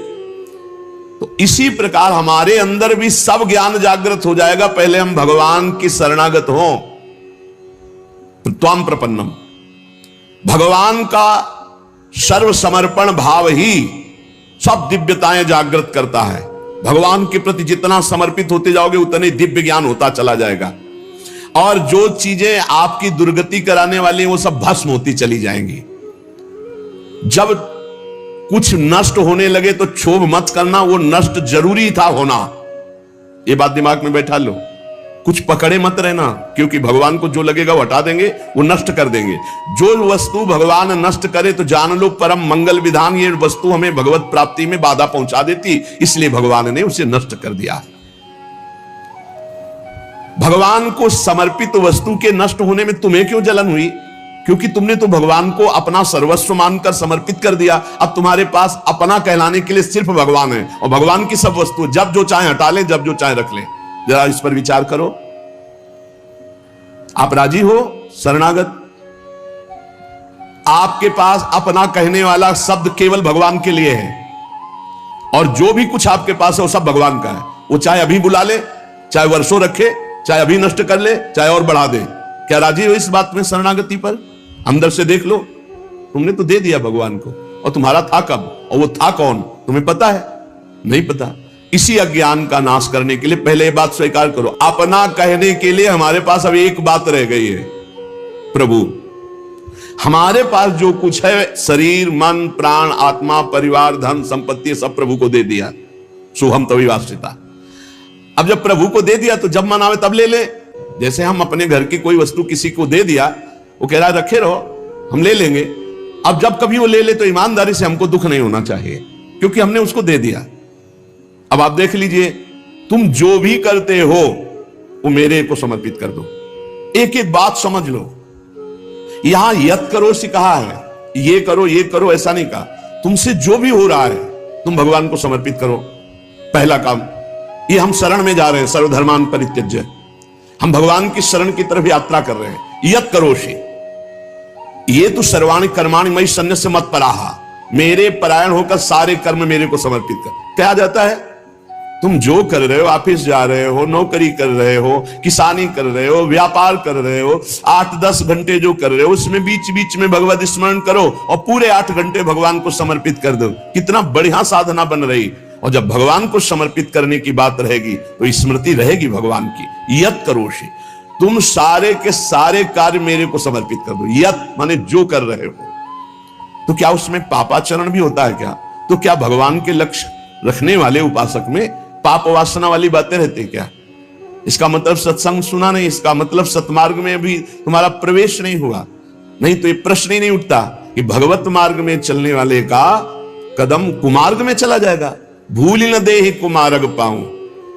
तो इसी प्रकार हमारे अंदर भी सब ज्ञान जागृत हो जाएगा, पहले हम भगवान की शरणागत हों। त्वाम प्रपन्नम, भगवान का सर्व समर्पण भाव ही सब दिव्यताएं जागृत करता है। भगवान के प्रति जितना समर्पित होते जाओगे उतने दिव्य ज्ञान होता चला जाएगा, और जो चीजें आपकी दुर्गति कराने वाली हैं वो सब भस्म होती चली जाएंगी। जब कुछ नष्ट होने लगे तो क्षोभ मत करना, वो नष्ट जरूरी था होना, ये बात दिमाग में बैठा लो। कुछ पकड़े मत रहना, क्योंकि भगवान को जो लगेगा वो हटा देंगे, वो नष्ट कर देंगे। जो वस्तु भगवान नष्ट करे तो जान लो परम मंगल विधान, ये वस्तु हमें भगवत प्राप्ति में बाधा पहुंचा देती, इसलिए भगवान ने उसे नष्ट कर दिया। भगवान को समर्पित वस्तु के नष्ट होने में तुम्हें क्यों जलन हुई? क्योंकि तुमने तो भगवान को अपना सर्वस्व मानकर समर्पित कर दिया। अब तुम्हारे पास अपना कहलाने के लिए सिर्फ भगवान है, और भगवान की सब वस्तु जब जो चाहे हटा ले, जब जो चाहे रख ले। जरा इस पर विचार करो। आप राजी हो शरणागत? आपके पास अपना कहने वाला शब्द केवल भगवान के लिए है, और जो भी कुछ आपके पास है वो सब भगवान का है। वो चाहे अभी बुला ले, चाहे वर्षों रखे, चाहे अभी नष्ट कर ले, चाहे और बढ़ा दे। क्या राजी हो इस बात में, शरणागति पर? अंदर से देख लो, तुमने तो दे दिया भगवान को, और तुम्हारा था कब, और वो था कौन, तुम्हें पता है? नहीं पता। इसी अज्ञान का नाश करने के लिए पहले ये बात स्वीकार करो, अपना कहने के लिए हमारे पास अब एक बात रह गई है, प्रभु। हमारे पास जो कुछ है, शरीर, मन, प्राण, आत्मा, परिवार, धन, संपत्ति, सब प्रभु को दे दिया। सुहम तभी वास्तिता। अब जब प्रभु को दे दिया तो जब मन आवे तब ले ले। जैसे हम अपने घर की कोई वस्तु किसी को दे दिया, वो कह रहा है रखे रहो, हम ले लेंगे। अब जब कभी वो ले ले तो ईमानदारी से हमको दुख नहीं होना चाहिए, क्योंकि हमने उसको दे दिया। अब आप देख लीजिए, तुम जो भी करते हो वो मेरे को समर्पित कर दो। एक एक बात समझ लो। यहां यत करो से कहा है, ये करो ऐसा नहीं कहा। तुमसे जो भी हो रहा है तुम भगवान को समर्पित करो। पहला काम ये, हम शरण में जा रहे हैं, सर्वधर्मान परित्यज्य। हम भगवान की शरण की तरफ यात्रा कर रहे हैं। यत करोषि, ये तो सर्वाणि कर्माणि मयि सन्न्यस्य मत्पराः, मेरे परायण होकर सारे कर्म मेरे को समर्पित कर। क्या जाता है, तुम जो कर रहे हो, ऑफिस जा रहे हो, नौकरी कर रहे हो, किसानी कर रहे हो, व्यापार कर रहे हो, 8-10 घंटे जो कर रहे हो उसमें बीच बीच में भगवत स्मरण करो और पूरे 8 घंटे भगवान को समर्पित कर दो। कितना बढ़िया साधना बन रही। और जब भगवान को समर्पित करने की बात रहेगी तो स्मृति रहेगी भगवान की। यत करोषि, तुम सारे के सारे कार्य मेरे को समर्पित कर दो। यत माने जो कर रहे हो। तो क्या उसमें पापाचरण भी होता है क्या? तो क्या भगवान के लक्ष्य रखने वाले उपासक में पाप वासना वाली बातें रहती क्या? इसका मतलब सत्संग सुना नहीं, इसका मतलब सतमार्ग में भी तुम्हारा प्रवेश नहीं हुआ। नहीं तो ये प्रश्न ही नहीं उठता कि भगवत मार्ग में चलने वाले का कदम कुमार्ग में चला जाएगा। भूल न देहि कुमार्ग पाऊं।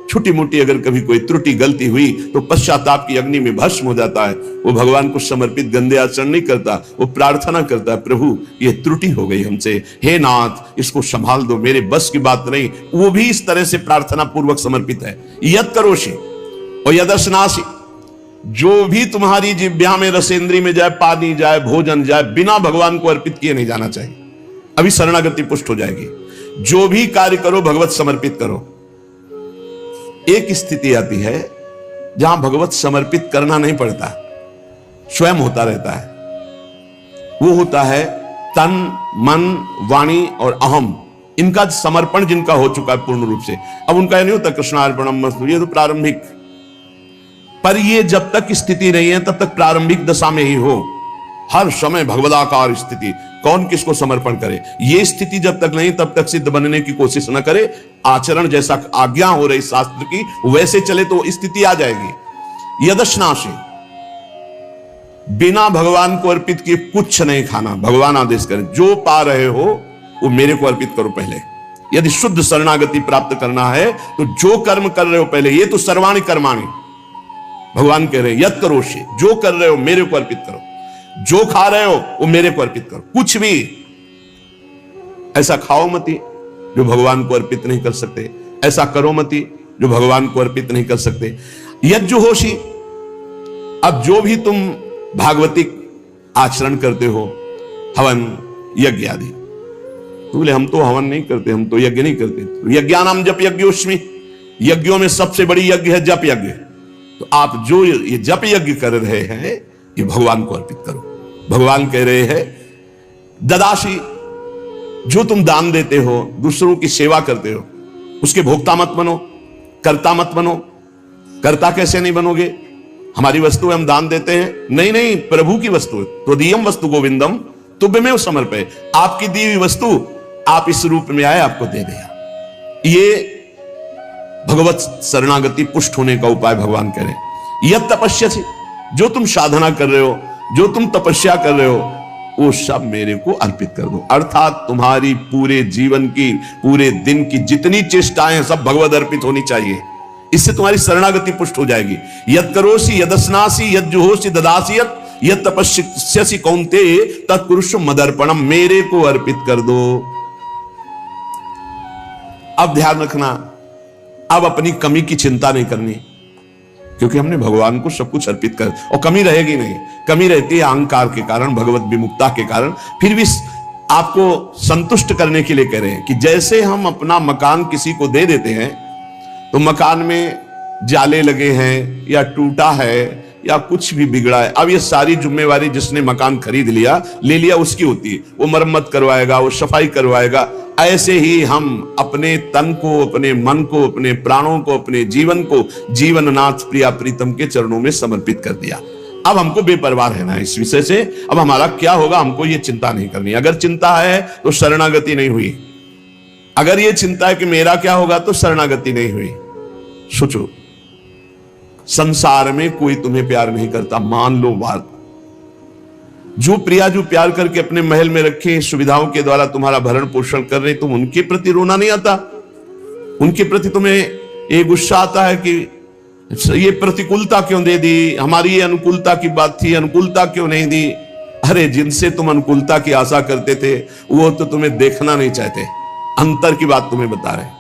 छोटी मोटी अगर कभी कोई त्रुटि गलती हुई तो पश्चाताप की अग्नि में भस्म हो जाता है। वो भगवान को समर्पित गंदे आचरण नहीं करता, वो प्रार्थना करता है, प्रभु ये त्रुटि हो गई हमसे, हे नाथ इसको संभाल दो, मेरे बस की बात नहीं। वो भी इस तरह से प्रार्थना पूर्वक समर्पित है। यत करोषि और यदर्शनासि, जो भी तुम्हारी जिह्वा में, रसेंद्री में जाए, पानी जाए, भोजन जाए, बिना भगवान को अर्पित किए नहीं जाना चाहिए। अभी शरणागति पुष्ट हो जाएगी। जो भी कार्य करो भगवत समर्पित करो। एक स्थिति आती है जहां भगवत समर्पित करना नहीं पड़ता, स्वयं होता रहता है। वो होता है तन, मन, वाणी और अहम, इनका समर्पण जिनका हो चुका है पूर्ण रूप से। अब उनका यह नहीं होता कृष्णार्पणमस्तु, ये तो प्रारंभिक। पर ये जब तक स्थिति नहीं है तब तक प्रारंभिक दशा में ही हो। हर समय भगवदाकार स्थिति, कौन किसको समर्पण करे, ये स्थिति जब तक नहीं तब तक सिद्ध बनने की कोशिश न करे। आचरण जैसा आज्ञा हो रही शास्त्र की वैसे चले तो स्थिति आ जाएगी। यदश्नाशि, बिना भगवान को अर्पित किए कुछ नहीं खाना। भगवान आदेश करें जो पा रहे हो वो मेरे को अर्पित करो पहले। यदि शुद्ध शरणागति प्राप्त करना है तो जो कर्म कर रहे हो पहले, ये तो सर्वाणि कर्माणि भगवान कह रहे हैं, यत करोषि, जो कर रहे हो मेरे को अर्पित करो। जो खा रहे हो वो मेरे को अर्पित करो। कुछ भी ऐसा खाओ मती जो भगवान को अर्पित नहीं कर सकते, ऐसा करो मती जो भगवान को अर्पित नहीं कर सकते। यज्जु होशी, अब जो भी तुम भागवतिक आचरण करते हो, हवन यज्ञ आदि, तो बोले हम तो हवन नहीं करते, हम तो यज्ञ नहीं करते। तो यज्ञानाम जप यज्ञोस्मि, यज्ञों में सबसे बड़ी यज्ञ है जप यज्ञ। तो आप जो ये जप यज्ञ कर रहे हैं ये भगवान को अर्पित करो। भगवान कह रहे हैं ददाशी, जो तुम दान देते हो, दूसरों की सेवा करते हो, उसके भोक्ता मत बनो, कर्ता मत बनो। कर्ता कैसे नहीं बनोगे? हमारी वस्तु हम दान देते हैं, नहीं नहीं, प्रभु की वस्तु है। त्वदीयम वस्तु गोविंदम तुभ्यमेव समर्पये, आपकी दी हुई वस्तु आप इस रूप में आए, आपको दे दिया। ये भगवत शरणागति पुष्ट होने का उपाय भगवान कह रहे हैं। यत तपस्या, जो तुम साधना कर रहे हो, जो तुम तपस्या कर रहे हो, वो सब मेरे को अर्पित कर दो। अर्थात तुम्हारी पूरे जीवन की, पूरे दिन की जितनी चेष्टाएं हैं सब भगवद अर्पित होनी चाहिए। इससे तुम्हारी शरणागति पुष्ट हो जाएगी। यत करोषि यदस्नासि यज्जुहोषि ददासि यत तपस्यसि कौन्तेय तत्कुरुष्व मदर्पणम, मेरे को अर्पित कर दो। अब ध्यान रखना, अब अपनी कमी की चिंता नहीं करनी। क्योंकि हमने भगवान को सब कुछ अर्पित कर, और कमी रहेगी नहीं। कमी रहती है अहंकार के कारण, भगवत विमुक्ता के कारण। फिर भी आपको संतुष्ट करने के लिए कह रहे हैं कि जैसे हम अपना मकान किसी को दे देते हैं, तो मकान में जाले लगे हैं या टूटा है या कुछ भी बिगड़ा है, अब ये सारी जिम्मेवारी जिसने मकान खरीद लिया ले लिया उसकी होती है। वो मरम्मत करवाएगा, वो सफाई करवाएगा। ऐसे ही हम अपने तन को, अपने मन को, अपने प्राणों को, अपने जीवन को जीवननाथ प्रिया प्रीतम के चरणों में समर्पित कर दिया। अब हमको बेपरवाह रहना है इस विषय से। अब हमारा क्या होगा हमको ये चिंता नहीं करनी। अगर चिंता है तो शरणागति नहीं हुई। अगर ये चिंता है कि मेरा क्या होगा तो शरणागति नहीं हुई। सोचो, संसार में कोई तुम्हें प्यार नहीं करता, मान लो बात। जो प्रिया जो प्यार करके अपने महल में रखे, सुविधाओं के द्वारा तुम्हारा भरण पोषण कर रहे, तुम उनके प्रति रोना नहीं आता? उनके प्रति तुम्हें ये गुस्सा आता है कि ये प्रतिकूलता क्यों दे दी, हमारी ये अनुकूलता की बात थी, अनुकूलता क्यों नहीं दी? अरे जिनसे तुम अनुकूलता की आशा करते थे वो तो तुम्हें देखना नहीं चाहते। अंतर की बात तुम्हें बता रहे।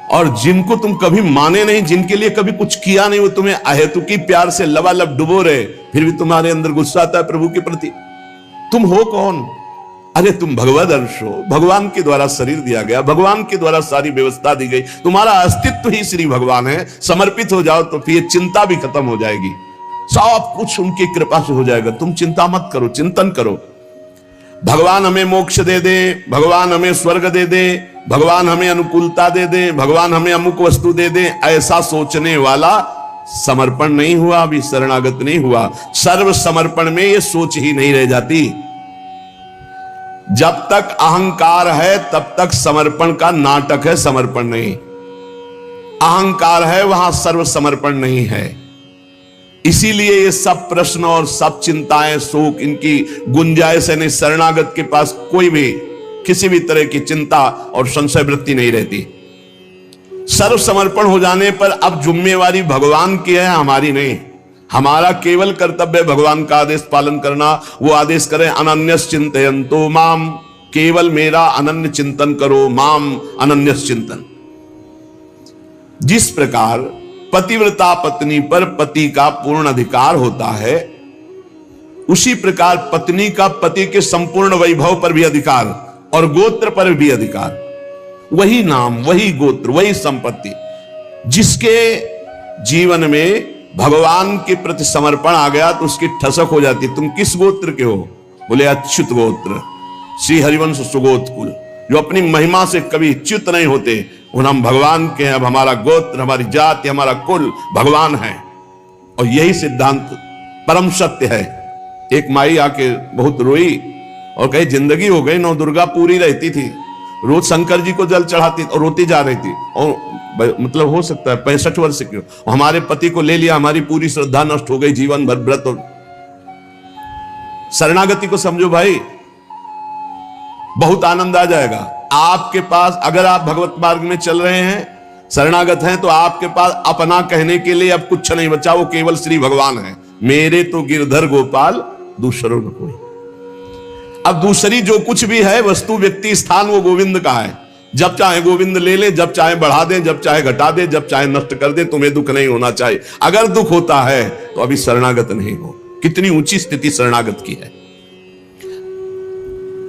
और जिनको तुम कभी माने नहीं, जिनके लिए कभी कुछ किया नहीं, वो तुम्हें अहेतुकी प्यार से लबालब डुबो रहे, फिर भी तुम्हारे अंदर गुस्सा आता है प्रभु के प्रति। तुम हो कौन? अरे तुम भगवद अंश हो, भगवान के द्वारा शरीर दिया गया, भगवान के द्वारा सारी व्यवस्था दी गई, तुम्हारा अस्तित्व ही श्री भगवान है। समर्पित हो जाओ तो फिर चिंता भी खत्म हो जाएगी, सब कुछ उनकी कृपा से हो जाएगा। तुम चिंता मत करो, चिंतन करो। भगवान हमें मोक्ष दे दे, भगवान हमें स्वर्ग दे दे, भगवान हमें अनुकूलता दे दे, भगवान हमें अमुक वस्तु दे दे, ऐसा सोचने वाला समर्पण नहीं हुआ, अभी शरणागत नहीं हुआ। सर्व समर्पण में ये सोच ही नहीं रह जाती। जब तक अहंकार है तब तक समर्पण का नाटक है, समर्पण नहीं। अहंकार है वहां सर्व समर्पण नहीं है। इसीलिए ये सब प्रश्न और सब चिंताएं, शोक, इनकी गुंजाइश नहीं। शरणागत के पास कोई भी किसी भी तरह की चिंता और संशय वृत्ति नहीं रहती। सर्व समर्पण हो जाने पर अब जिम्मेवारी भगवान की है, हमारी नहीं। हमारा केवल कर्तव्य भगवान का आदेश पालन करना। वो आदेश करें अनन्यस चिंतयन्तो माम, केवल मेरा अनन्य चिंतन करो, माम अनन्यस चिंतन। जिस प्रकार पतिव्रता पत्नी पर पति का पूर्ण अधिकार होता है, उसी प्रकार पत्नी का पति के संपूर्ण वैभव पर भी अधिकार और गोत्र पर भी अधिकार। वही नाम, वही गोत्र, वही संपत्ति। जिसके जीवन में भगवान के प्रति समर्पण आ गया तो उसकी ठसक हो जाती। तुम किस गोत्र के हो? बोले अच्युत गोत्र, श्री हरिवंश सुगोत कुल। जो अपनी महिमा से कभी च्युत नहीं होते, उन हम भगवान के हैं। अब हमारा गोत्र, हमारी जाति, हमारा कुल भगवान है। और यही सिद्धांत परम सत्य है। एक माई आके बहुत रोई और कही जिंदगी हो गई, नौ दुर्गा पूरी रहती थी, रोज शंकर जी को जल चढ़ाती और रोती जा रही थी। और मतलब हो सकता है 65 वर्ष की, हमारे पति को ले लिया, हमारी पूरी श्रद्धा नष्ट हो गई, जीवन भर व्रत। शरणागति को समझो भाई, बहुत आनंद आ जाएगा आपके पास। अगर आप भगवत मार्ग में चल रहे हैं, शरणागत हैं, तो आपके पास अपना कहने के लिए अब कुछ नहीं बचा। वो केवल श्री भगवान है। मेरे तो गिरधर गोपाल, दूसरों न कोई। अब दूसरी जो कुछ भी है वस्तु, व्यक्ति, स्थान, वो गोविंद का है। जब चाहे गोविंद ले ले, जब चाहे बढ़ा दे, जब चाहे घटा दे, जब चाहे नष्ट कर दे। तुम्हें दुख नहीं होना चाहिए। अगर दुख होता है तो अभी शरणागत नहीं हो। कितनी ऊंची स्थिति शरणागत की है।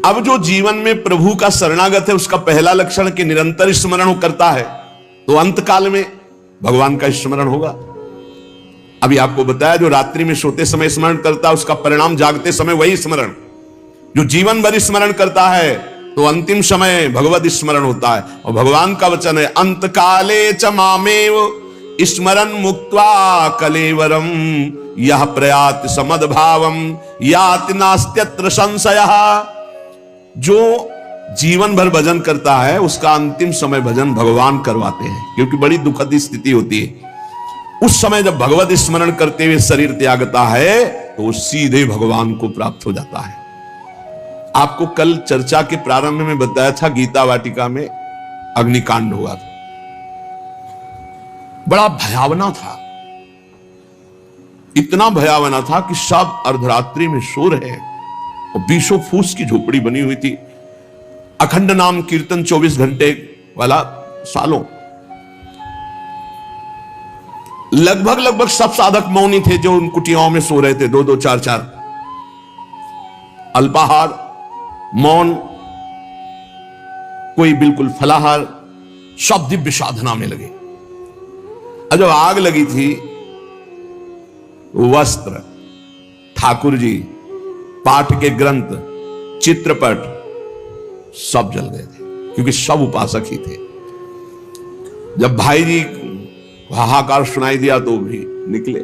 अब जो जीवन में प्रभु का शरणागत है, उसका पहला लक्षण कि निरंतर स्मरण करता है, तो अंत काल में भगवान का स्मरण होगा। अभी आपको बताया, जो रात्रि में सोते समय स्मरण करता है, उसका परिणाम जागते समय वही स्मरण। जो जीवन भर स्मरण करता है तो अंतिम समय भगवत स्मरण होता है। और भगवान का वचन है, अंत काले च मामेव स्मरन् मुक्त्वा कलेवरम यह प्रयाति समद्भावम याति नास्त्यत्र संशयः। जो जीवन भर भजन करता है उसका अंतिम समय भजन भगवान करवाते हैं, क्योंकि बड़ी दुखद स्थिति होती है। उस समय जब भगवत स्मरण करते हुए शरीर त्यागता है तो सीधे भगवान को प्राप्त हो जाता है। आपको कल चर्चा के प्रारंभ में बताया था, गीता वाटिका में अग्निकांड हुआ था। बड़ा भयावना था, इतना भयावना था कि सब अर्धरात्रि में सो रहे और 20 फूस की झोपड़ी बनी हुई थी। अखंड नाम कीर्तन 24 घंटे वाला, सालों लगभग सब साधक मौनी थे जो उन कुटियाओं में सो रहे थे, 2-2, 4-4, अल्पाहार, मौन, कोई बिल्कुल फलाहार, सब दिव्य साधना में लगे। और जब आग लगी थी, वस्त्र, ठाकुर जी, पाठ के ग्रंथ, चित्रपट सब जल गए थे, क्योंकि सब उपासक ही थे। जब भाई जी हाहाकार सुनाई दिया तो भी निकले,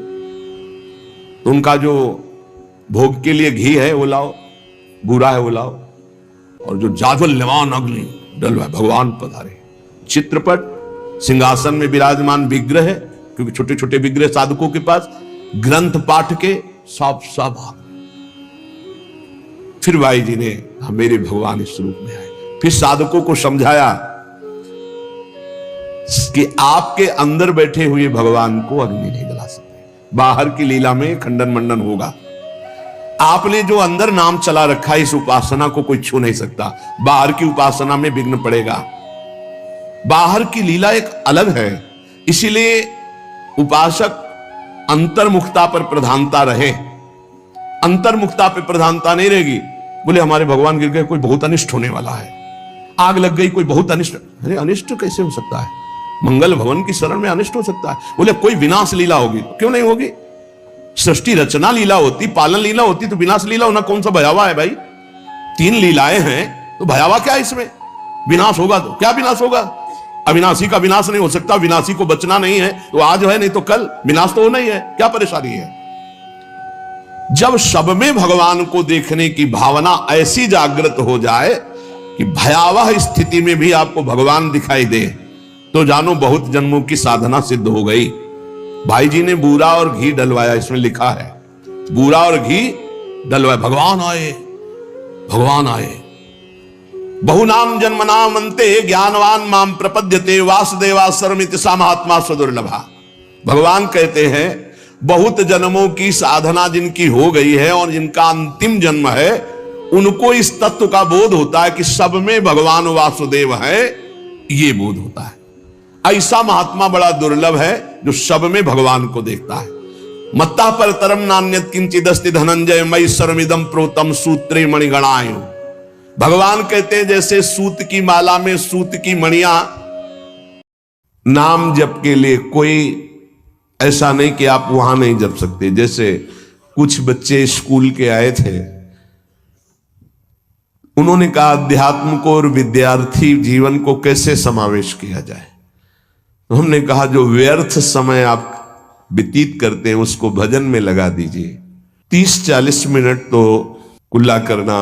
तो उनका जो भोग के लिए घी है वो लाओ, बूरा है वो लाओ, और जो जाज्वल्यमान अग्नि डलवा, भगवान पधारे। चित्रपट, सिंहासन में विराजमान विग्रह है, क्योंकि छोटे छोटे विग्रह साधकों के पास, ग्रंथ पाठ के सब भाग। फिर भाई जी ने कहा मेरे भगवान इस रूप में आए। फिर साधकों को समझाया कि आपके अंदर बैठे हुए भगवान को अग्नि नहीं जला सकते, बाहर की लीला में खंडन मंडन होगा। आपने जो अंदर नाम चला रखा है, इस उपासना को कोई छू नहीं सकता, बाहर की उपासना में विघ्न पड़ेगा। बाहर की लीला एक अलग है, इसीलिए उपासक अंतर्मुखता पर प्रधानता रहे। अंतर्मुखता पर प्रधानता नहीं रहेगी, बोले हमारे भगवान गिर गए, कोई बहुत अनिष्ट होने वाला है, आग लग गई, कोई बहुत अनिष्ट। अरे अनिष्ट कैसे हो सकता है? मंगल भवन की शरण में अनिष्ट हो सकता है? बोले कोई विनाश लीला होगी, क्यों नहीं होगी? सृष्टि रचना लीला होती, पालन लीला होती, तो विनाश लीला होना कौन सा भयावा है भाई? 3 लीलाएं हैं, तो भयावा क्या है इसमें? विनाश होगा तो क्या विनाश होगा? अविनाशी का विनाश नहीं हो सकता, विनाशी को बचना नहीं है तो आज है, नहीं तो कल, विनाश तो होना ही है, क्या परेशानी है? जब सब में भगवान को देखने की भावना ऐसी जागृत हो जाए कि भयावह स्थिति में भी आपको भगवान दिखाई दे, तो जानो बहुत जन्मों की साधना सिद्ध हो गई। भाई जी ने बूरा और घी डलवाया, इसमें लिखा है बूरा और घी डलवाया, भगवान आए, भगवान आए। बहुनाम जन्मनाम अंते ज्ञानवान माम प्रपद्यते वासुदेवा सर्वमिति सा महात्मा स्वदुर्लभा। भगवान कहते हैं बहुत जन्मों की साधना जिनकी हो गई है और जिनका अंतिम जन्म है, उनको इस तत्व का बोध होता है कि सब में भगवान वासुदेव है, ये बोध होता है। ऐसा महात्मा बड़ा दुर्लभ है जो सब में भगवान को देखता है। मत्ता पर तरम नान्यत किंचिदस्ति धनंजय मई सर्वमिदं प्रोतम सूत्रे मणिगणाय। भगवान कहते हैं जैसे सूत की माला में सूत की मणियां, नाम जप के लिए कोई ऐसा नहीं कि आप वहां नहीं जप सकते। जैसे कुछ बच्चे स्कूल के आए थे, उन्होंने कहा अध्यात्म को और विद्यार्थी जीवन को कैसे समावेश किया जाए। तो हमने कहा जो व्यर्थ समय आप व्यतीत करते हैं उसको भजन में लगा दीजिए। 30-40 मिनट तो कुल्ला करना,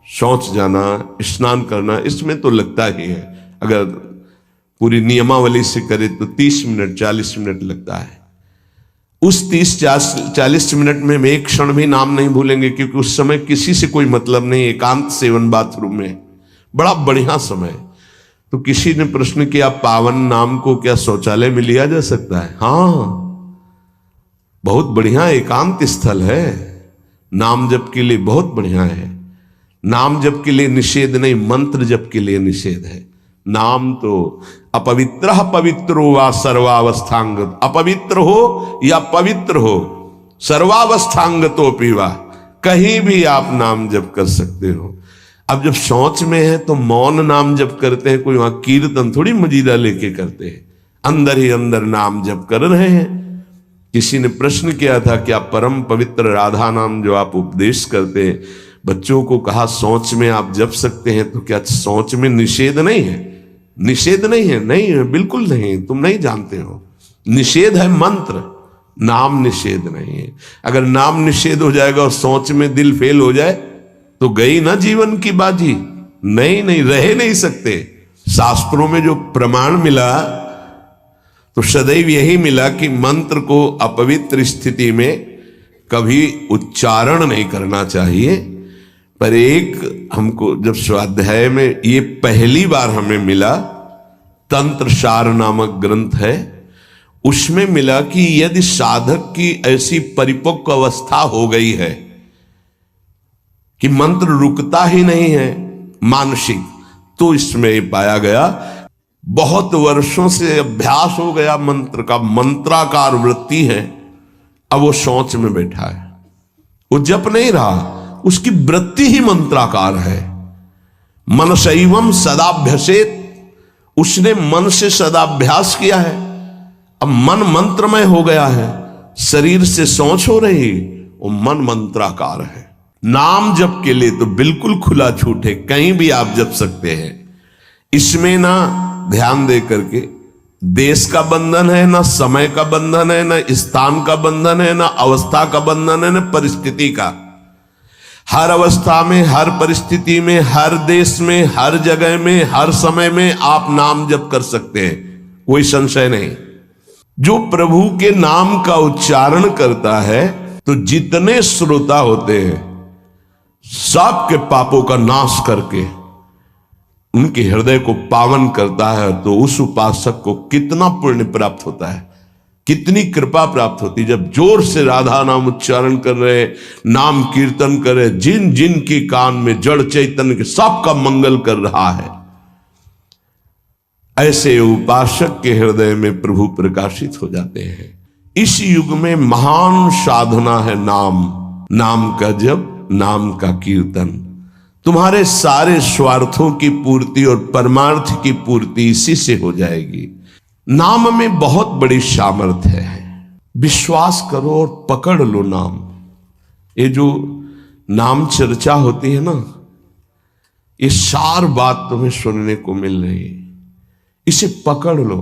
शौच जाना, स्नान करना, इसमें तो लगता ही है। अगर पूरी नियमावली से करे तो 30 मिनट 40 मिनट लगता है। उस 30-40 मिनट में हम एक क्षण भी नाम नहीं भूलेंगे, क्योंकि उस समय किसी से कोई मतलब नहीं, एकांत सेवन बाथरूम में, बड़ा बढ़िया समय। तो किसी ने प्रश्न किया पावन नाम को क्या शौचालय में लिया जा सकता है? हाँ, बहुत बढ़िया एकांत स्थल है, नाम जप के लिए बहुत बढ़िया है। नाम जप के लिए निषेध नहीं, मंत्र जप के लिए निषेध है। नाम तो अपवित्र पवित्रो वा सर्वावस्थांग, अपवित्र हो या पवित्र हो, सर्वावस्थांग तो पीवा, कहीं भी आप नाम जप कर सकते हो। अब जब शौच में है तो मौन नाम जप करते हैं, कोई वहां कीर्तन थोड़ी मजीरा लेके करते हैं, अंदर ही अंदर नाम जप कर रहे हैं। किसी ने प्रश्न किया था कि आप परम पवित्र राधा नाम जो आप उपदेश करते हैं, बच्चों को कहा सोच में आप जप सकते हैं, तो क्या सोच में निषेध नहीं है? निषेध नहीं है, नहीं है, बिल्कुल नहीं, तुम नहीं जानते हो। निषेध है मंत्र, नाम निषेध नहीं है। अगर नाम निषेध हो जाएगा और सोच में दिल फेल हो जाए तो गई ना जीवन की बाजी। नहीं, रह नहीं सकते। शास्त्रों में जो प्रमाण मिला तो सदैव यही मिला कि मंत्र को अपवित्र स्थिति में कभी उच्चारण नहीं करना चाहिए। पर एक हमको जब स्वाध्याय में ये पहली बार हमें मिला, तंत्र सार नामक ग्रंथ है, उसमें मिला कि यदि साधक की ऐसी परिपक्व अवस्था हो गई है कि मंत्र रुकता ही नहीं है मानसिक, तो इसमें पाया गया बहुत वर्षों से अभ्यास हो गया मंत्र का, मंत्राकार वृत्ति है, अब वो शौच में बैठा है, वो जप नहीं रहा, उसकी वृत्ति ही मंत्राकार है। मनसैवम सदाभ्यसेत, उसने मन से सदाभ्यास किया है, अब मन मंत्रमय हो गया है, शरीर से शौच हो रही, वो मन मंत्राकार है। नाम जप के लिए तो बिल्कुल खुला छूट है, कहीं भी आप जप सकते हैं। इसमें ना ध्यान दे करके देश का बंधन है, ना समय का बंधन है, ना स्थान का बंधन है, ना अवस्था का बंधन है, ना परिस्थिति का। हर अवस्था में, हर परिस्थिति में, हर देश में, हर जगह में, हर समय में आप नाम जप कर सकते हैं, कोई संशय नहीं। जो प्रभु के नाम का उच्चारण करता है तो जितने श्रोता होते हैं सबके पापों का नाश करके उनके हृदय को पावन करता है। तो उस उपासक को कितना पुण्य प्राप्त होता है, कितनी कृपा प्राप्त होती है। जब जोर से राधा नाम उच्चारण कर रहे, नाम कीर्तन कर रहे, जिन जिन के कान में जड़ चैतन्य के सबका मंगल कर रहा है, ऐसे उपासक के हृदय में प्रभु प्रकाशित हो जाते हैं। इस युग में महान साधना है नाम, नाम का जप, नाम का कीर्तन। तुम्हारे सारे स्वार्थों की पूर्ति और परमार्थ की पूर्ति इसी से हो जाएगी। नाम में बहुत बड़ी सामर्थ्य है, विश्वास करो और पकड़ लो नाम। ये जो नाम चर्चा होती है ना, ये सार बात तुम्हें सुनने को मिल रही है, इसे पकड़ लो,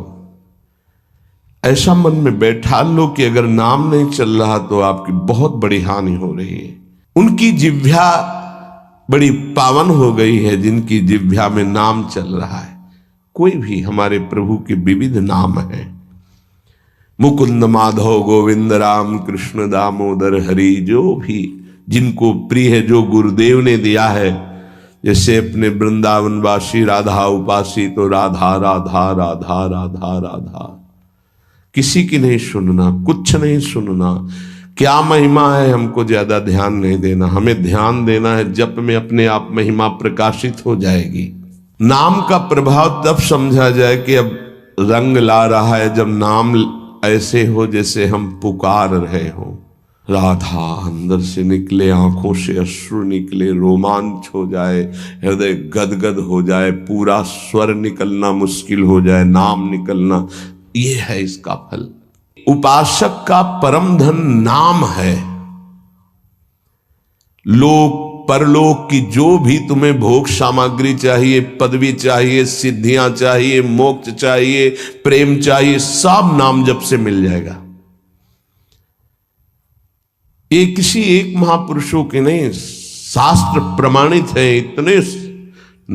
ऐसा मन में बैठा लो कि अगर नाम नहीं चल रहा तो आपकी बहुत बड़ी हानि हो रही है। उनकी जिह्वा बड़ी पावन हो गई है जिनकी जिह्वा में नाम चल रहा है। कोई भी, हमारे प्रभु के विविध नाम हैं, मुकुंद माधव गोविंद राम कृष्ण दामोदर हरि, जो भी जिनको प्रिय है, जो गुरुदेव ने दिया है। जैसे अपने वृंदावनवासी राधा उपासी तो राधा राधा राधा राधा राधा, किसी की नहीं सुनना, कुछ नहीं सुनना, क्या महिमा है हमको ज्यादा ध्यान नहीं देना, हमें ध्यान देना है जप में अपने आप महिमा प्रकाशित हो जाएगी। नाम का प्रभाव तब समझा जाए कि अब रंग ला रहा है जब नाम ऐसे हो जैसे हम पुकार रहे हो। राधा अंदर से निकले, आंखों से अश्रु निकले, रोमांच हो जाए, हृदय गदगद हो जाए, पूरा स्वर निकलना मुश्किल हो जाए, नाम निकलना, ये है इसका फल। उपासक का परम धन नाम है। लोक परलोक की जो भी तुम्हें भोग सामग्री चाहिए, पदवी चाहिए, सिद्धियां चाहिए, मोक्ष चाहिए, प्रेम चाहिए, सब नाम जप से मिल जाएगा। ये किसी एक महापुरुषों के नहीं, शास्त्र प्रमाणित है। इतने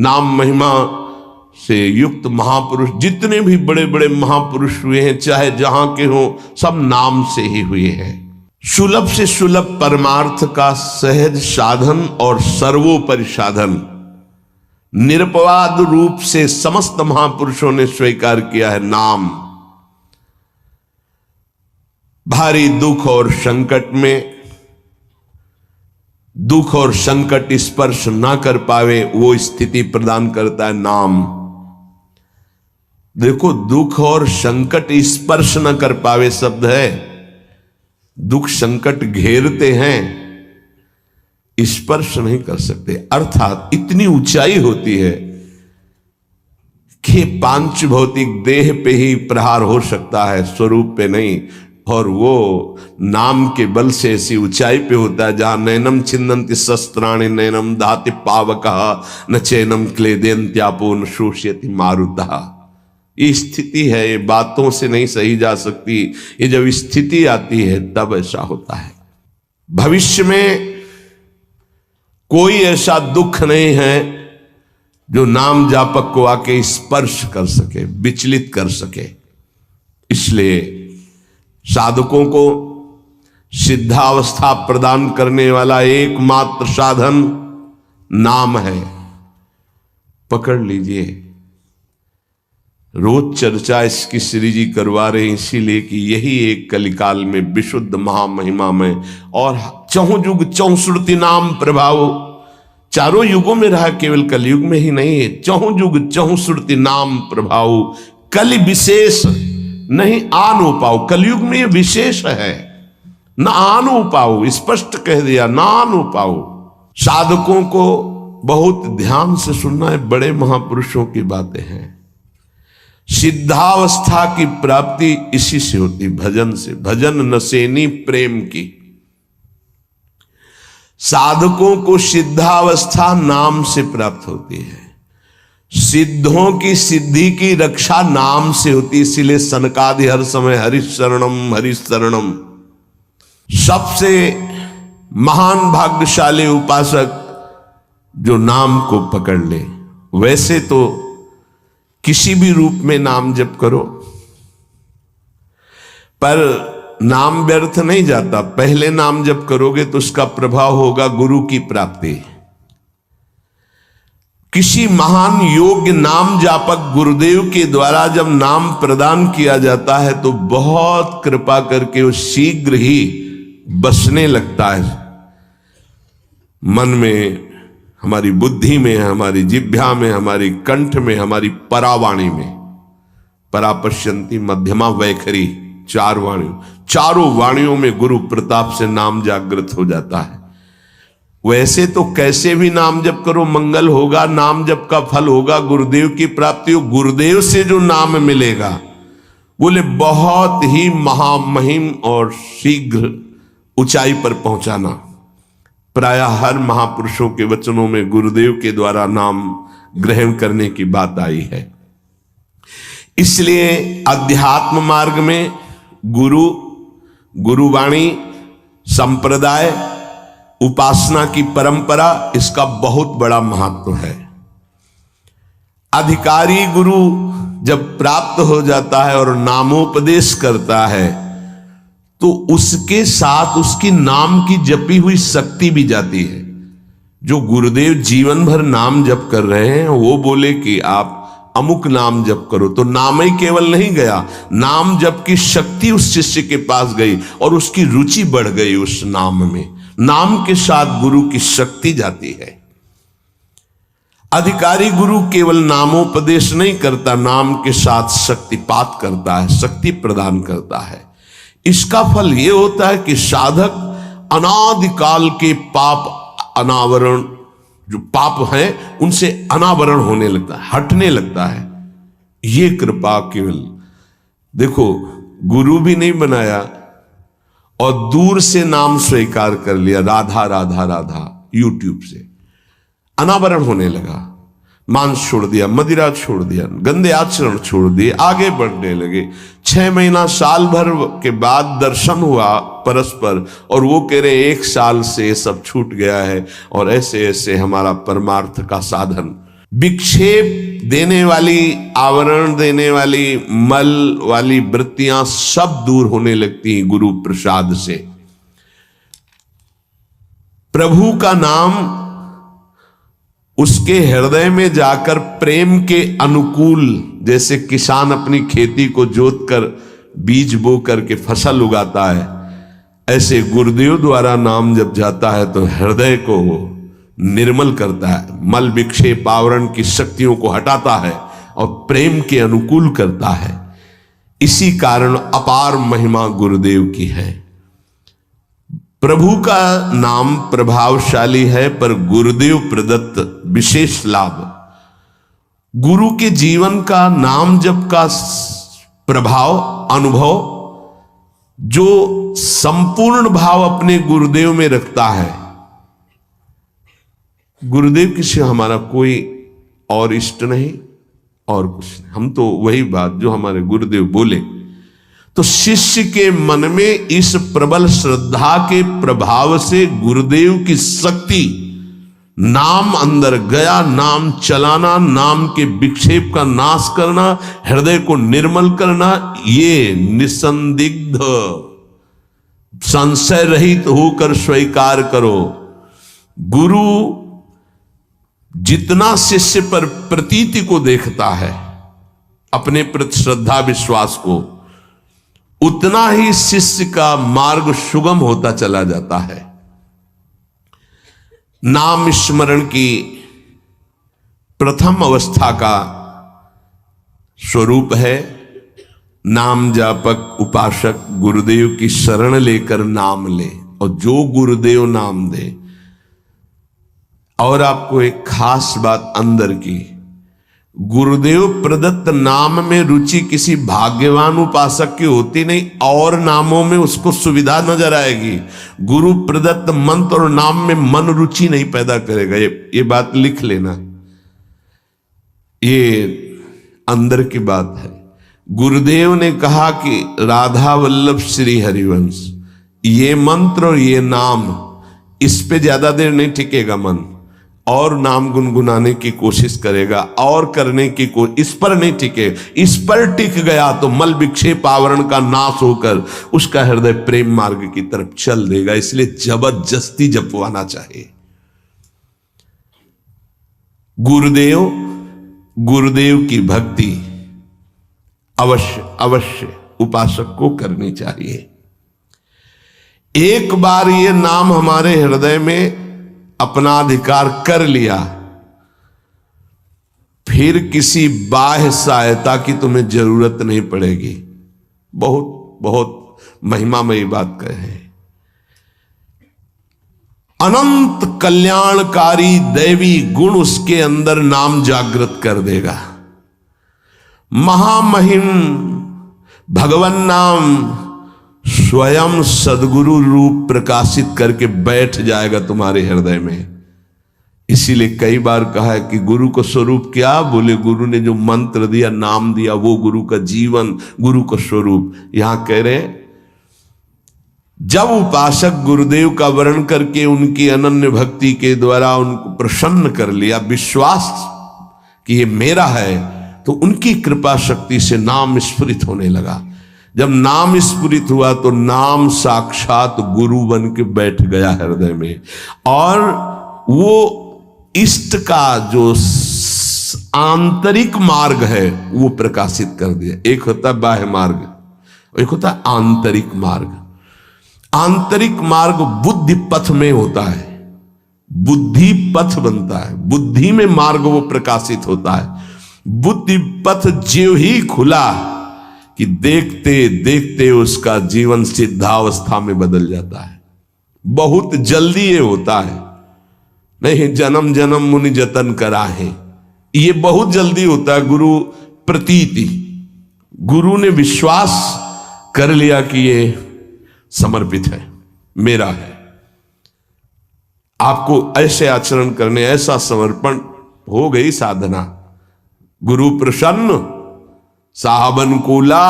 नाम महिमा से युक्त महापुरुष, जितने भी बड़े बड़े महापुरुष हुए हैं, चाहे जहां के हो, सब नाम से ही हुए हैं। सुलभ से सुलभ परमार्थ का सहज साधन और सर्वोपरि साधन निरपवाद रूप से समस्त महापुरुषों ने स्वीकार किया है नाम। भारी दुख और संकट में, दुख और संकट स्पर्श ना कर पावे वो स्थिति प्रदान करता है नाम। देखो, दुख और संकट स्पर्श न कर पावे शब्द है, दुख संकट घेरते हैं, स्पर्श नहीं कर सकते। अर्थात इतनी ऊंचाई होती है कि पांच भौतिक देह पे ही प्रहार हो सकता है, स्वरूप पे नहीं। और वो नाम के बल से ऐसी ऊंचाई पे होता है जहां नैनम छिन्नन्ति शस्त्राणि नैनम दाति पावकः न चैनम क्लेदेन्त्यापो न शोष्यति मारुतः। ये स्थिति है, ये बातों से नहीं सही जा सकती। ये जब स्थिति आती है तब ऐसा होता है। भविष्य में कोई ऐसा दुख नहीं है जो नाम जापक को आके स्पर्श कर सके, विचलित कर सके। इसलिए साधकों को सिद्धावस्था प्रदान करने वाला एकमात्र साधन नाम है। पकड़ लीजिए। रोज चर्चा इसकी श्री जी करवा रहे हैं इसीलिए कि यही एक कलिकाल में विशुद्ध महामहिमा में और चहुं जुग चौसुरति नाम प्रभाव, चारों युगों में रहा, केवल कलयुग में ही नहीं है। चहुं युग चहुं सुरति नाम प्रभाव, कलि विशेष नहीं आनो पाओ। कलयुग में ये विशेष है, न आनो पाओ, स्पष्ट कह दिया, ना आनो पाओ। साधकों को बहुत ध्यान से सुनना है, बड़े महापुरुषों की बातें हैं। सिद्धावस्था की प्राप्ति इसी से होती, भजन से। भजन नसेनी प्रेम की। साधकों को सिद्धावस्था नाम से प्राप्त होती है। सिद्धों की सिद्धि की रक्षा नाम से होती, इसीलिए सनकादि हर समय हरिशरणम हरिशरणम। सबसे महान भाग्यशाली उपासक जो नाम को पकड़ ले। वैसे तो किसी भी रूप में नाम जप करो, पर नाम व्यर्थ नहीं जाता। पहले नाम जप करोगे तो उसका प्रभाव होगा गुरु की प्राप्ति। किसी महान योग्य नाम जापक गुरुदेव के द्वारा जब नाम प्रदान किया जाता है तो बहुत कृपा करके वो शीघ्र ही बसने लगता है मन में, हमारी बुद्धि में, हमारी जिह्वा में, हमारी कंठ में, हमारी परावाणी में। परापश्यंती मध्यमा वैखरी, चार वाणियों, चारों वाणियों में गुरु प्रताप से नाम जागृत हो जाता है। वैसे तो कैसे भी नाम जप करो मंगल होगा, नाम जप का फल होगा, गुरुदेव की प्राप्ति हो। गुरुदेव से जो नाम मिलेगा बोले बहुत ही महामहिम और शीघ्र ऊंचाई पर पहुंचाना। प्रायः हर महापुरुषों के वचनों में गुरुदेव के द्वारा नाम ग्रहण करने की बात आई है। इसलिए अध्यात्म मार्ग में गुरु, गुरुवाणी, संप्रदाय, उपासना की परंपरा, इसका बहुत बड़ा महत्व है। अधिकारी गुरु जब प्राप्त हो जाता है और नामोपदेश करता है तो उसके साथ उसकी नाम की जपी हुई शक्ति भी जाती है। जो गुरुदेव जीवन भर नाम जप कर रहे हैं वो बोले कि आप अमुक नाम जप करो, तो नाम ही केवल नहीं गया, नाम जप की शक्ति उस शिष्य के पास गई और उसकी रुचि बढ़ गई उस नाम में। नाम के साथ गुरु की शक्ति जाती है। अधिकारी गुरु केवल नामोपदेश नहीं करता, नाम के साथ शक्तिपात करता है, शक्ति प्रदान करता है। इसका फल यह होता है कि साधक अनादिकाल के पाप अनावरण, जो पाप हैं उनसे अनावरण होने लगता है, हटने लगता है। ये कृपा केवल देखो, गुरु भी नहीं बनाया और दूर से नाम स्वीकार कर लिया, राधा राधा राधा, यूट्यूब से अनावरण होने लगा। मांस छोड़ दिया, मदिरा छोड़ दिया, गंदे आचरण छोड़ दिए, आगे बढ़ने लगे। 6 महीना साल भर के बाद दर्शन हुआ परस्पर और वो कह रहे 1 साल से सब छूट गया है और ऐसे ऐसे हमारा परमार्थ का साधन। विक्षेप देने वाली, आवरण देने वाली, मल वाली वृत्तियां सब दूर होने लगती हैं गुरु प्रसाद से। प्रभु का नाम उसके हृदय में जाकर प्रेम के अनुकूल, जैसे किसान अपनी खेती को जोत कर बीज बो करके फसल उगाता है, ऐसे गुरुदेव द्वारा नाम जब जाता है तो हृदय को निर्मल करता है, मल विक्षेप आवरण की शक्तियों को हटाता है और प्रेम के अनुकूल करता है। इसी कारण अपार महिमा गुरुदेव की है। प्रभु का नाम प्रभावशाली है, पर गुरुदेव प्रदत्त विशेष लाभ। गुरु के जीवन का नाम जप का प्रभाव, अनुभव, जो संपूर्ण भाव अपने गुरुदेव में रखता है। गुरुदेव की सिवा हमारा कोई और इष्ट नहीं और कुछ नहीं, हम तो वही बात जो हमारे गुरुदेव बोले। तो शिष्य के मन में इस प्रबल श्रद्धा के प्रभाव से गुरुदेव की शक्ति, नाम अंदर गया, नाम चलाना, नाम के विक्षेप का नाश करना, हृदय को निर्मल करना, ये निसंदिग्ध संशय रहित होकर स्वीकार करो। गुरु जितना शिष्य पर प्रतीति को देखता है, अपने प्रति श्रद्धा विश्वास को, उतना ही शिष्य का मार्ग सुगम होता चला जाता है। नाम स्मरण की प्रथम अवस्था का स्वरूप है। नाम जापक उपासक गुरुदेव की शरण लेकर नाम ले, और जो गुरुदेव नाम दे। और आपको एक खास बात अंदर की, गुरुदेव प्रदत्त नाम में रुचि किसी भाग्यवान उपासक की होती नहीं, और नामों में उसको सुविधा नजर आएगी। गुरु प्रदत्त मंत्र और नाम में मन रुचि नहीं पैदा करेगा। ये बात लिख लेना, ये अंदर की बात है। गुरुदेव ने कहा कि राधा वल्लभ श्री हरिवंश, ये मंत्र और ये नाम, इस पे ज्यादा देर नहीं टिकेगा मन, और नाम गुनगुनाने की कोशिश करेगा, और करने की इस पर नहीं टिके। इस पर टिक गया तो मल विक्षेप आवरण का नाश होकर उसका हृदय प्रेम मार्ग की तरफ चल देगा। इसलिए जबरदस्ती जपवाना चाहिए। गुरुदेव की भक्ति अवश्य उपासक को करनी चाहिए। एक बार ये नाम हमारे हृदय में अपना अधिकार कर लिया, फिर किसी बाह्य सहायता की तुम्हें जरूरत नहीं पड़ेगी। बहुत बहुत महिमामयी बात कहे। अनंत कल्याणकारी दैवी गुण उसके अंदर नाम जागृत कर देगा। महामहिम भगवान नाम स्वयं सदगुरु रूप प्रकाशित करके बैठ जाएगा तुम्हारे हृदय में। इसीलिए कई बार कहा है कि गुरु को स्वरूप क्या? बोले गुरु ने जो मंत्र दिया, नाम दिया, वो गुरु का जीवन, गुरु का स्वरूप। यहां कह रहे जब उपासक गुरुदेव का वर्ण करके उनकी अनन्य भक्ति के द्वारा उनको प्रसन्न कर लिया, विश्वास कि ये मेरा है, तो उनकी कृपा शक्ति से नाम स्फुरित होने लगा। जब नाम स्फुरित हुआ तो नाम साक्षात गुरु बन के बैठ गया हृदय में, और वो इष्ट का जो आंतरिक मार्ग है वो प्रकाशित कर दिया। एक होता है बाह्य मार्ग, एक होता है आंतरिक मार्ग। आंतरिक मार्ग बुद्धि पथ में होता है, बुद्धि पथ बनता है, बुद्धि में मार्ग वो प्रकाशित होता है। बुद्धि पथ ज्यों ही खुला कि देखते देखते उसका जीवन सिद्धावस्था में बदल जाता है। बहुत जल्दी ये होता है, नहीं जन्म जन्म मुनि जतन करा है, ये बहुत जल्दी होता है। गुरु प्रतीति, गुरु ने विश्वास कर लिया कि ये समर्पित है, मेरा है। आपको ऐसे आचरण करने, ऐसा समर्पण, हो गई साधना। गुरु प्रसन्न साहबन कूला,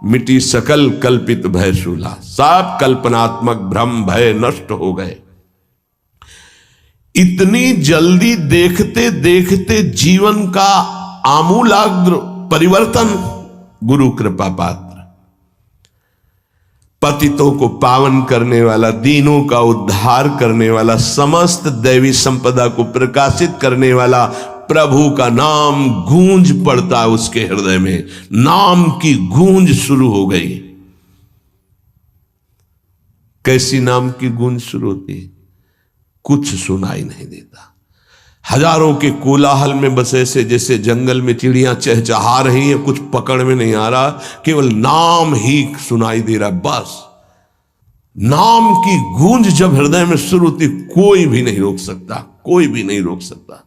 मिटी सकल कल्पित भय शूला। सब कल्पनात्मक भ्रम भय नष्ट हो गए। इतनी जल्दी देखते देखते जीवन का आमूलाग्र परिवर्तन गुरु कृपा पात्र, पतितों को पावन करने वाला, दीनों का उद्धार करने वाला, समस्त दैवी संपदा को प्रकाशित करने वाला प्रभु का नाम गूंज पड़ता है उसके हृदय में। नाम की गूंज शुरू हो गई। कैसी नाम की गूंज शुरू होती है? कुछ सुनाई नहीं देता। हजारों के कोलाहल में बस ऐसे जैसे जंगल में चिड़ियां चहचहा रही हैं, कुछ पकड़ में नहीं आ रहा, केवल नाम ही सुनाई दे रहा। बस नाम की गूंज जब हृदय में शुरू होती, कोई भी नहीं रोक सकता, कोई भी नहीं रोक सकता।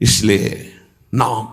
इसलिए नाम